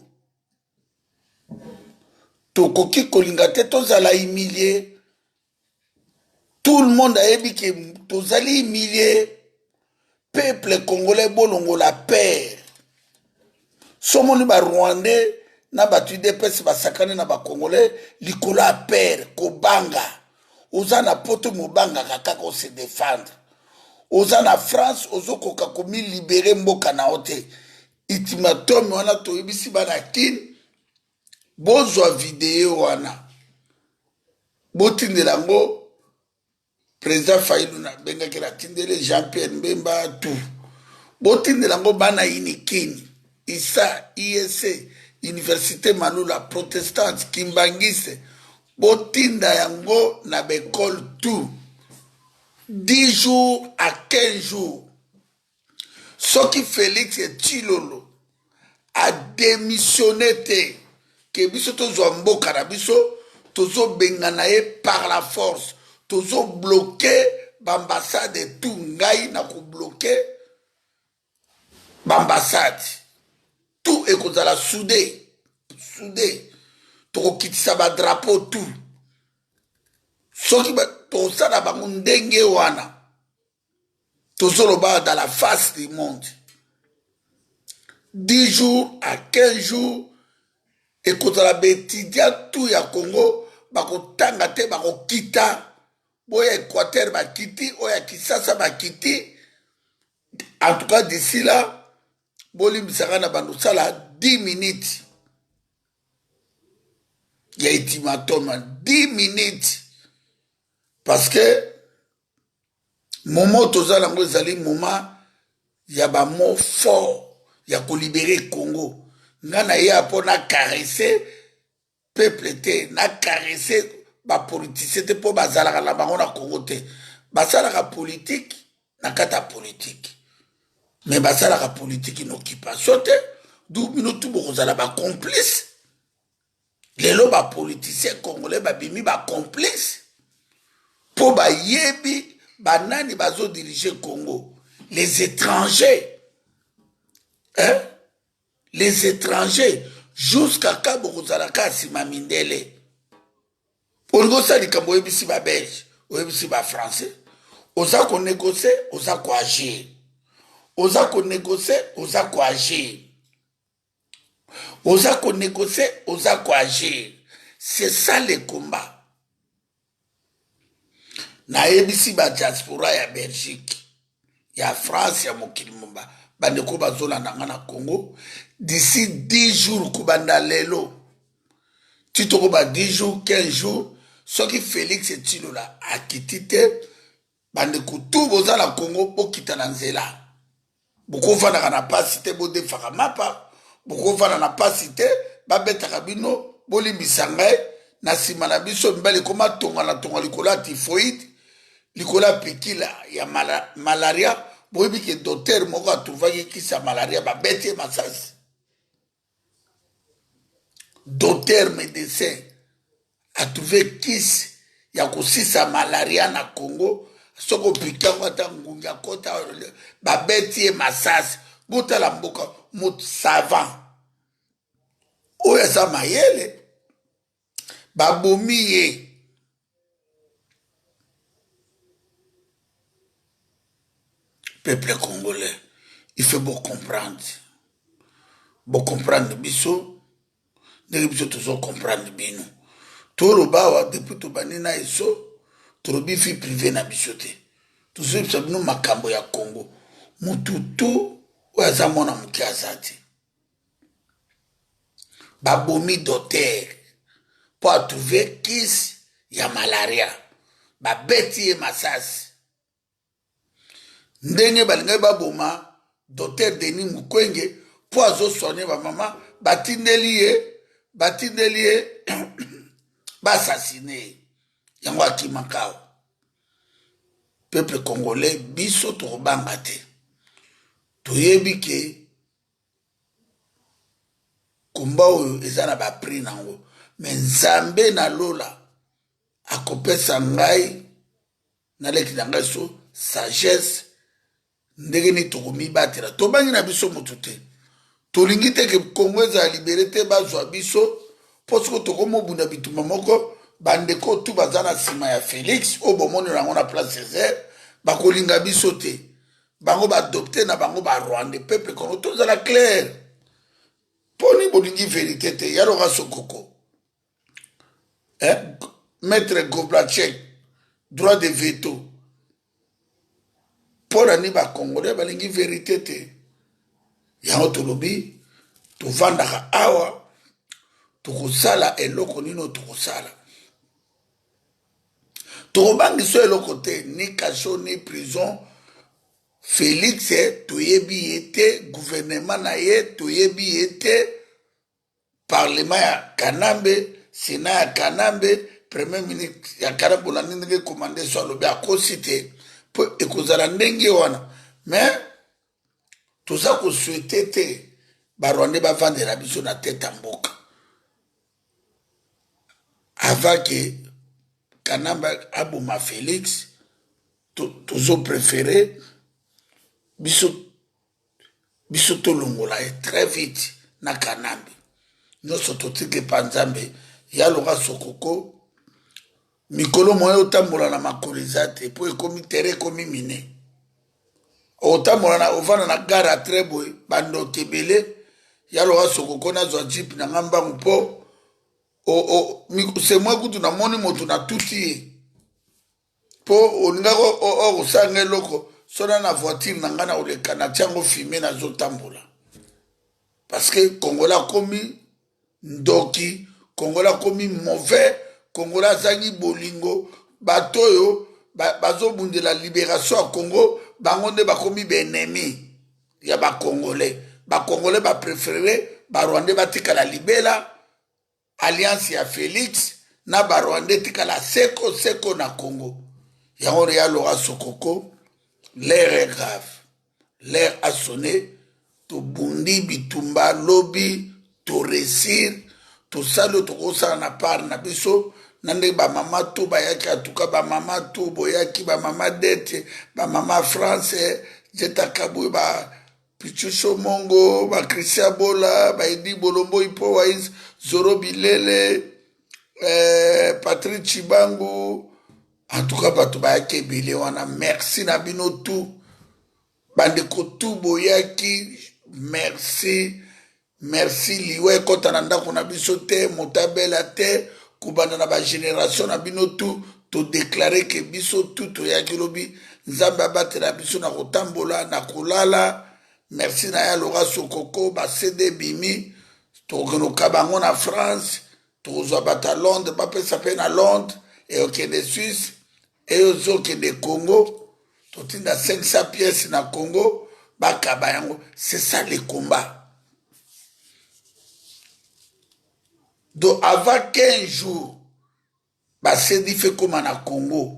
tokoki kolinga te tozala humilier Tout le monde a dit que tozali humilié. Peuple congolais bolongo la paix. Somoni ba Rwandais na batu DPS basakane na ba Congolais likolo a paix kobanga. Oza na poto mobanga kaka ko se défendre. Oza na France ozokoka komi libérer mboka na ote. Ultimatum wana toyebisi bana kin bozwa video wana. Botindela ngo président Fayulu na benga kila tindele Jean-Pierre Mbemba tout. Botindela ngo bana inikini. Isa, ISC, Université Malula, Protestante, Kimbangiste, Botinda yango na bekol tout. 10 jours à 15 jours. Ce qui Félix et Chilolo a démissionné te. Que biso tozo mboka na biso, tozo benganaye par la force. Tozo bloqué l'ambassade et tout. Ngai na ko bloqué l'ambassade. Tout est comme ça la soudé. Toko kitisa ba drapeau tout. Soki ba to sala ba ndenge wana. Tozolo ba dans la face du monde. 10 jours à 15 jours et comme ça la betidia tout ya Congo ba ko tanga te ba ko kita. Boya Équateur ba kiti, oya Kisasa ba kiti. En tout cas d'ici là Bolim Sarana Bandosala 10 minutes. Il y a ultimatum 10 minutes. Parce que moment tozala ngo ezali moment ya ba mot fort ya ko libérer Congo. Ngana ya pona caresser peuple te, na caresser ba politicien te po bazala la bango na Congo te. Basala ka politique na kata politique. Mais basala ka politique inoccupation te. D'où minutu bokozala ba complice. Lelo ba politicien congolais ba bimi ba complice. Po ba yebi banani bazo diriger Congo. Les étrangers. Hein? Les étrangers. Jusqu'à Kabo Kozalaka Simamindele. Olingo sali kambo yebisi ba belge. Oyebisi ba français. Oza ko négocier, oza ko agir. Oza ko négocier, oza ko agir. Oza ko négocier, oza ko agir. C'est ça le combat. Na yebisi ba diaspora ya Belgique, ya France, ya mokili momba. Bandeko bazola na Congo. D'ici 10 jours kubanda lelo. Titoko ba 10 jours, 15 jours. Ce qui Félix et Chilola a quitté. Bandeko tout boza la Congo po kita na nzela. Boko fana na pas cité bo de faramapa. Boko fana na pas cité ba betaka bino boli bisangai na sima na biso mbele koma tonga na tonga likola typhoïde likola pikila ya malaria boyebi ke docteur moko atuvaki kisa malaria ba beti masasi. Docteur médecin a trouvé kisi ya kosisa malaria na Congo. Soko pika wata ngunga kota babeti e masasi bota la mboka mot savant oya sa mayele babomi ye peuple congolais il faut bon comprendre biso ndenge biso tozo comprendre bino tolo bawa depuis to banina eso torobi fi privé na bisote. Tout ce qui nous makambo ya Congo. Mututu oyaza mona muki azati. Babomi docteur pour trouver kis ya malaria. Babeti e masasi. Ndenge balinga baboma docteur Denis Mukwege pour azo soigner ba mama batindeli ye ba assassiner. Yango akimakao. Peuple congolais biso tokobanga te. Toyebi ke komba oyo eza na ba prix nango. Mais Nzambe na lola akopesa ngai na leki na ngai so sagesse ndenge ni tokomi batela. Tobangi na biso motu te. Tolingi te ke Congo eza libéré te bazwa biso. Posko tokomo buna bituma moko bandeko tu baza na nsima ya Félix oyo bomoni nango na place Césaire bakolinga biso te bango baadopte na bango barwande peuple kongo tozala clair poni bolingi vérité te yaloka sokoko maître Goblachek droit de veto mpo na ni bacongolais balingi vérité te yango tolobi tovandaka awa tokosala eloko nino tokosala tokobangiso eloko te ni kasho ni prison Félix toyebi ye te gouvernement na ye toyebi ye te parlement ya Kanambe sénat ya Kanambe premier ministre ya Kanambe na ndenge commandé so alobi akosi te mpo ekozala ndenge wana mais toza kosouete te barwande bavandela biso na tete ya mboka avant ke Kanambe aboma Félix tozo préféré biso tolongola ye très vite na Kanambe nyonso totike pa Nzambe yaloka sokoko mikolo moye otambola na makolo eza te mpo ekomi tere ekomi mine otambola na ovanda na gare a très boye bandoto ebele yaloka sokoko nazwa jipe na nga mbangu mpo semoi kutu namoni moto natuti ye mpo olingaka okosanga eloko sona na voiture na nga na oleka na tiango filme nazotambola parce que kongola akomi ndoki kongola akomi mauvais kongola azangi bolingo bato oyo bazobundela libération ya Congo bango nde bakomi baennemi ya bakongolais bapréféré barwandais batikala libela alliance ya Félix na barwandais tikala seko na Congo yango ya loka sokoko l'air est grave l'air a sonné tobundi bitumba lobi toresir tosali tokosala na part na biso na ndenge bamama to bayaki atuka bamama to boyaki bamama dete bamama France Jeta Kabwe Pichuso Mongo Christian Bola Baidi Bolombo Ipo Wais Zoro Bilele Patrick Chibangu en tout cas bato bayaki ebele wana merci na bino tu bandeko tu boyaki merci liwe ekota na ndako na biso te motabela te kobanda na bagénération na bino tu todeklare ke biso tu toyaki lobi Nzambe abatela biso na kotambola na kolala merci na ya loka sokoko basede bimi tokenoka bango na France tokozwa bato ya Londres bapesa mpe na Londres eyokende Suisse eyozokende Congo totinda 500 pièces na Congo bakaba yango c'est ça le combat. Donc avant 15 jours basedi fait comme na Congo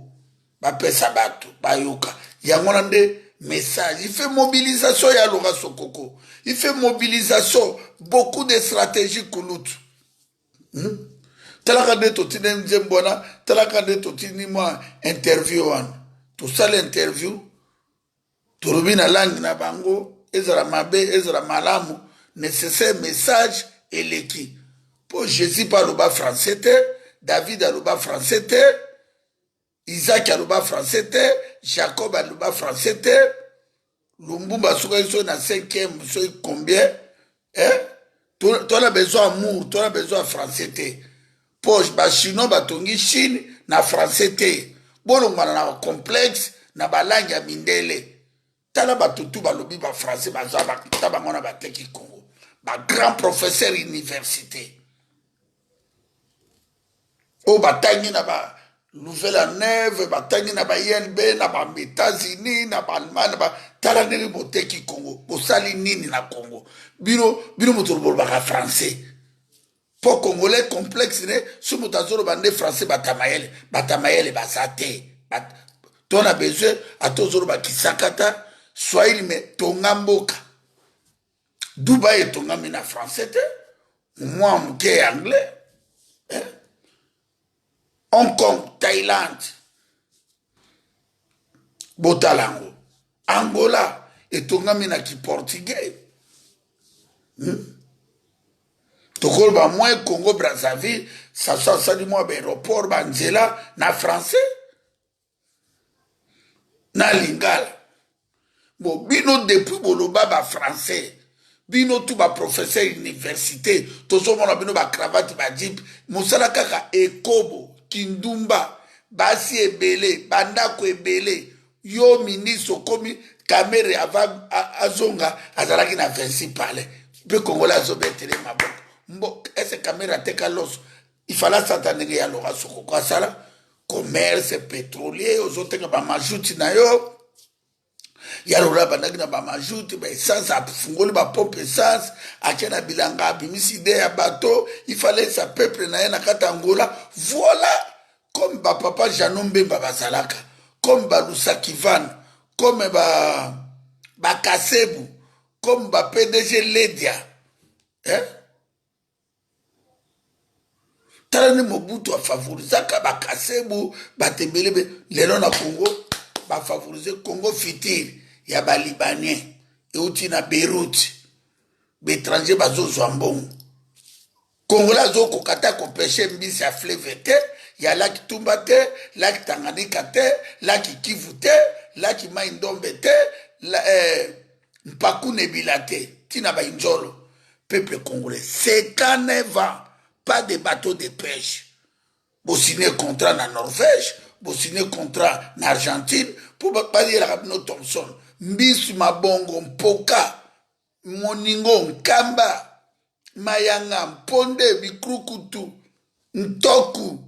bapesa bato bayoka yango na nde message il fait mobilisation ya loka sokoko il fait mobilisation beaucoup de stratégies kulutu talaka nde totini nzembona talaka nde totini mwa interview wana tosala interview tolobi na langue na bango ezala mabe ezala malamu nécessaire message eleki po Jésus aloba français te David aloba français te Isaac aloba français te Jacob aloba français te Lumbumba soki so na 5e soki combien tona besoin amour tona besoin français te po bachinois batongi Chine na français te bolongwana na complexe na balangi ya mindele tala bato tu balobi bafrançais bazwa bata bango na bateki Congo bagrand professeur université oyo batangi na ba Nouvelle-Neve batangi na ba INB na ba États-Unis na ba Allemagne tala ndenge boteki Congo bosali nini na Congo bino moto bolobaka français po congolais complexe ne so moto azoloba nde français batamayele baza te tona besoin atozoloba kisakata swahili me tonga mboka Dubai etongami na français te mwa moke anglais Hong Kong, Thaïlande, Botalango, Angola, et Tongami na ki portugais. tokoloba moins Congo Brazzaville ça sali mwa aéroport banzela na français na lingala bon bino depuis boloba ba français bino tout ba professeur université tozomona bino ba cravate ba jeep mosala kaka ekobo kindumba basi ebele bandako ebele yo ministre komi kamere ava azonga azalaki na 26 palais pe Congolais azobetele maboko mbo ese kamera teka loso ifala satanenge ya loga soko kwa sala commerce pétrolier ozotenga ba majuti na yo ya lola bandaki na ba majuti ba essence afungoli ba pompe essence akena bilanga abimisi ide ya bateau il fallait sa peuple na ye na kata Angola voilà comme ba papa Janombe bazalaka comme ba Lusakivan comme ba Kasebu comme ba PDG Ledia talani Mobutu a favorisé ba Kasebu ba Tembelebe lelo na Congo ba favoriser Congo fitir ya ba Libanais et uti na Beirut l'étranger bazo zwambon Congolais zo kokata ko pêcher mbisi a fleuve te ya laki Tumba te laki Tanganyika te laki Kivu te laki Mai Ndombe te Mpaku Nebila te tina ba Injolo peuple congolais 59 ans pas de bateau de pêche vous signez contrat na Norvège vous signez contrat na Argentine pour pas dire la Rabino Thompson mbisu mabongo mpoka moningo nkamba mayanga mponde mikrukutu ntoku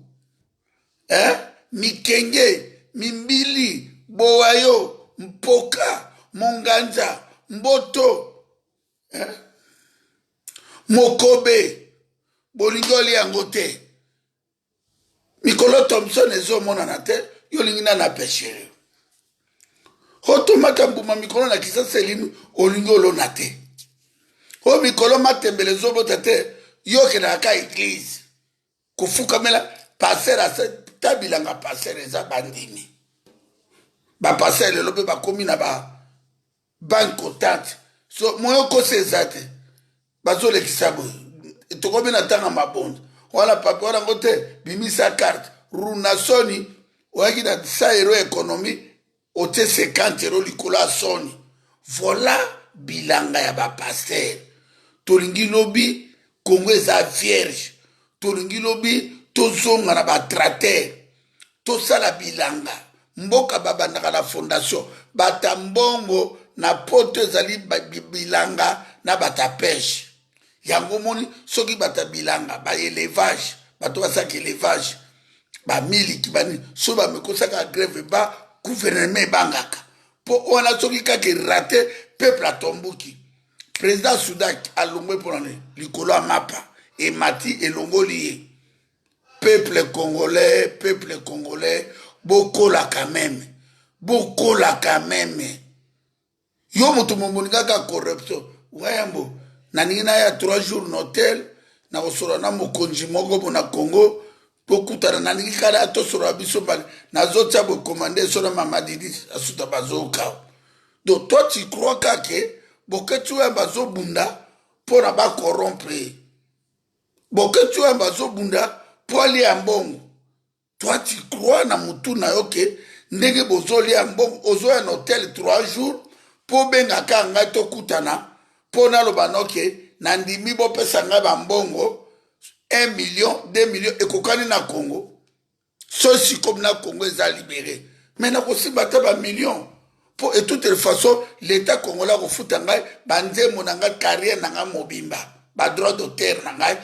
mikenge mimbili bowayo mpoka monganza mboto mokobe bolingoli yango te mikolo Thompson ezomonana te yo lingina na pêcher otomata mbuma mikolo na Kisasa elimi olingi olona te o mikolo matembele ezobota te yo kendaka église kofukamela passer ase tabilanga passer eza bandimi bapasser lelo mpe bakomi na banque cotante so moyo kosa eza te bazolekisa boye tokomi na ntango mabonzo wana pape wana ngo te bimisa carte runa soni oyaki na 100 euro économie ote 50 euro likolo ya soni voilà bilanga ya bapaster tolingi lobi Congo eza vierge tolingi lobi tozonga na batrater tosala bilanga mboka babandaka na fondation batambongo na poto ezali bilanga na batapeshe yango moni soki bata bilanga ba élevage bato basaki élevage ba miliki bani so ba mekosaka grève ba gouvernement bangaka po ona soki kake raté peuple atombuki président Soudak alongwe ponane likolo ya mapa et mati elongoli peuple congolais bokola quand même yo moto momoninga ka corruption wayambo naningi na ya 3 jours n'hôtel na kosora na mokonzi moko bona Congo pokutana naningi kala atosora biso bali nazotia bo commander sona mamadidi asuta bazoka donc toi tu crois que boketu ya bazobunda pona ba corrompre boketu ya bazobunda po ali ya mbongo toi tu crois na mutu na yoke ndenge bozoli ya mbongo ozoya na hôtel 3 jours po benga ka ngai tokutana pona loba noke na ndimi bopesa ngai bambongo 1 million 2 millions ekokani na Congo sosi comme na Congo eza libéré mais na kosimba ta ba millions pour de toute façon l'état congolais kofuta ngai banzemo na ngai carrière na ngai mobimba ba droit d'auteur na ngai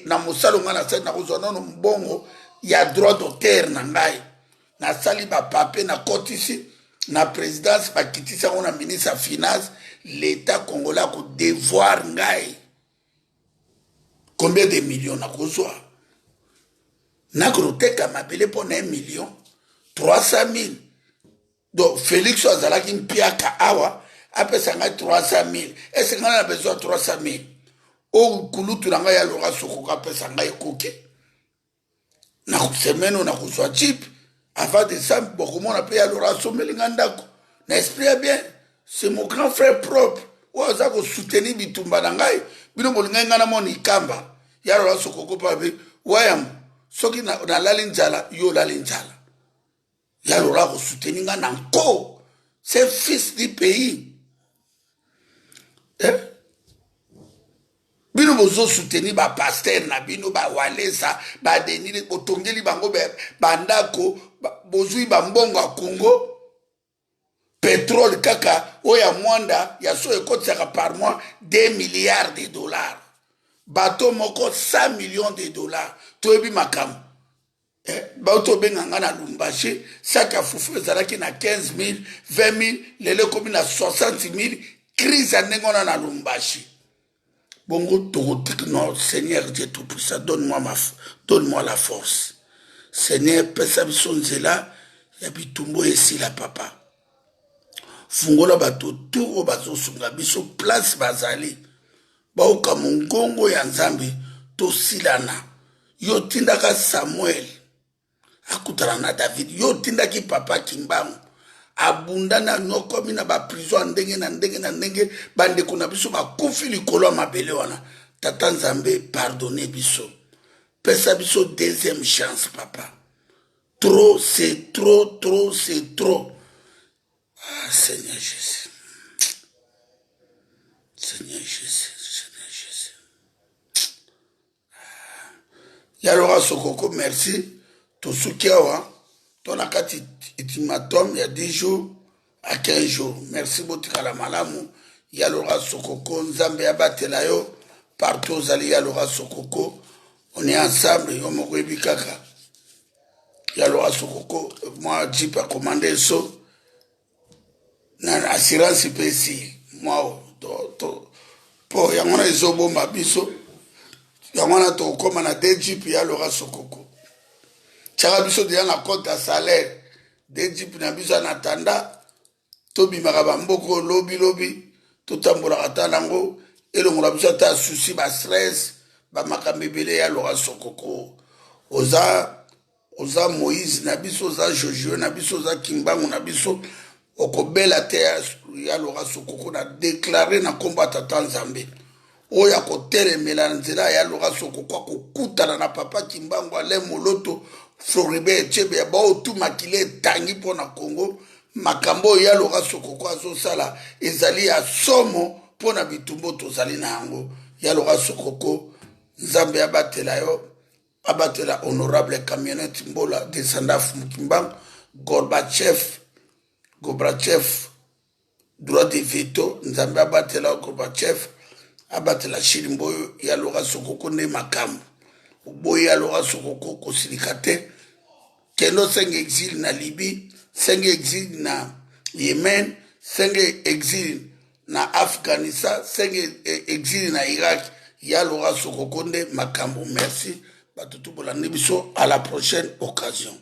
na mosalo ngai na sali na kozwa nono mbongo ya droit d'auteur na ngai na sali ba pape na kotisi na présidence bakitisa ngo na ministre ya finance l'état congolais ko devoir ngai combien de millions na kozwa na kroteka mabele pona 1 million 300 000 donc Félix azalaki mpiaka awa apesa ngai 300 000 est-ce que ngai na besoin 300 000 o kulutu na ngai ya loka soko kapesa ngai koki na semaine na kozwa jeep avant de ça bokomona pe ya lora someli nga ndako na esprit bien c'est mon grand frère propre oyo aza kosoutenir bitumba na ngai bino bolingai ngai na moni ikamba ya lola sokoko pabe wayam soki na lali njala yo lali njala ya lola ko soutenir nga nanko c'est fils du pays bino bozo soutenir ba pasteur na bino ba walesa ba denile botongeli bango bandako bozui ba mbongo Congo pétrole kaka oya mwanda ya so ekotisaka par mois 2 milliards de dollars bateau moko 100 millions de dollars toyebi makambo bato benganga na Lumbashi saka fufu ezalaki na 15 000 20 000 lelo ekomi na 60 000 crise ya ndenge wana na Lumbashi bongo tokotik non Seigneur Dieu Tout-Puissant donne-moi la force Seigneur pesa biso nzela ya bitumbo esila papa fungola bato turo bazosunga biso place bazali baoka mongongo ya nzambe tosilana yo tindaka Samuel akutana na David yo tindaki papa Kimbangu abundana nokomi na ba prison ndenge na ndenge bandeko na biso bakufi likolo ya mabele wana tata nzambe pardonner biso pesa biso deuxième chance papa trop c'est trop c'est trop. Ah, Seigneur Jésus. Seigneur Jésus. Seigneur Jésus. Yalora Sokoko, merci. Tosukiawa, ton akati ultimatum, il y a 10 jours à 15 jours. Merci Botikala Malamu. Yalora Sokoko, Nzambe Abatelayo, partout Zali Yalora Sokoko. On est ensemble, Yomoko Ebikaka. Yalora Sokoko, moi, Jeep a commandé ça. Na assurance pesi moi po yangona ezobomba biso yangona to koma na DGP ya Laura Sokoko chaka biso de na compte à salaire DGP na biso na tanda to bimaka bamboko lobi to tambola katanango elongola biso ta souci ba stress ba makambebele ya Laura Sokoko oza Moïse na biso oza Jojo na biso oza Kimbangu na biso okobela te ya Laura Sokoko na déclaré na komba tata nzambe oya kotelemela nzela ya Laura Sokoko akokutana na papa Kimbangu ale moloto Floribert Echebe ya baotu makile tangi mpo na Congo makambo ya Laura Sokoko azosala ezali ya somo mpo na bitumbo tozali na yango ya Laura Sokoko nzambe abatela yo abatela honorable camionnette Mbola descendant Kimbangu Gorbachev droit de veto nzambe abatela Gorbachev abatela Chilimboyo ya Laura Sokoko ne makambo boye ya Laura Sokoko kosilika te kendo 5 exil na Libye 5 exil na Yemen 5 exil na Afghanistan 5 exil na Irak ya Laura Sokoko ne makambo. Merci batutu bolande biso à la prochaine occasion.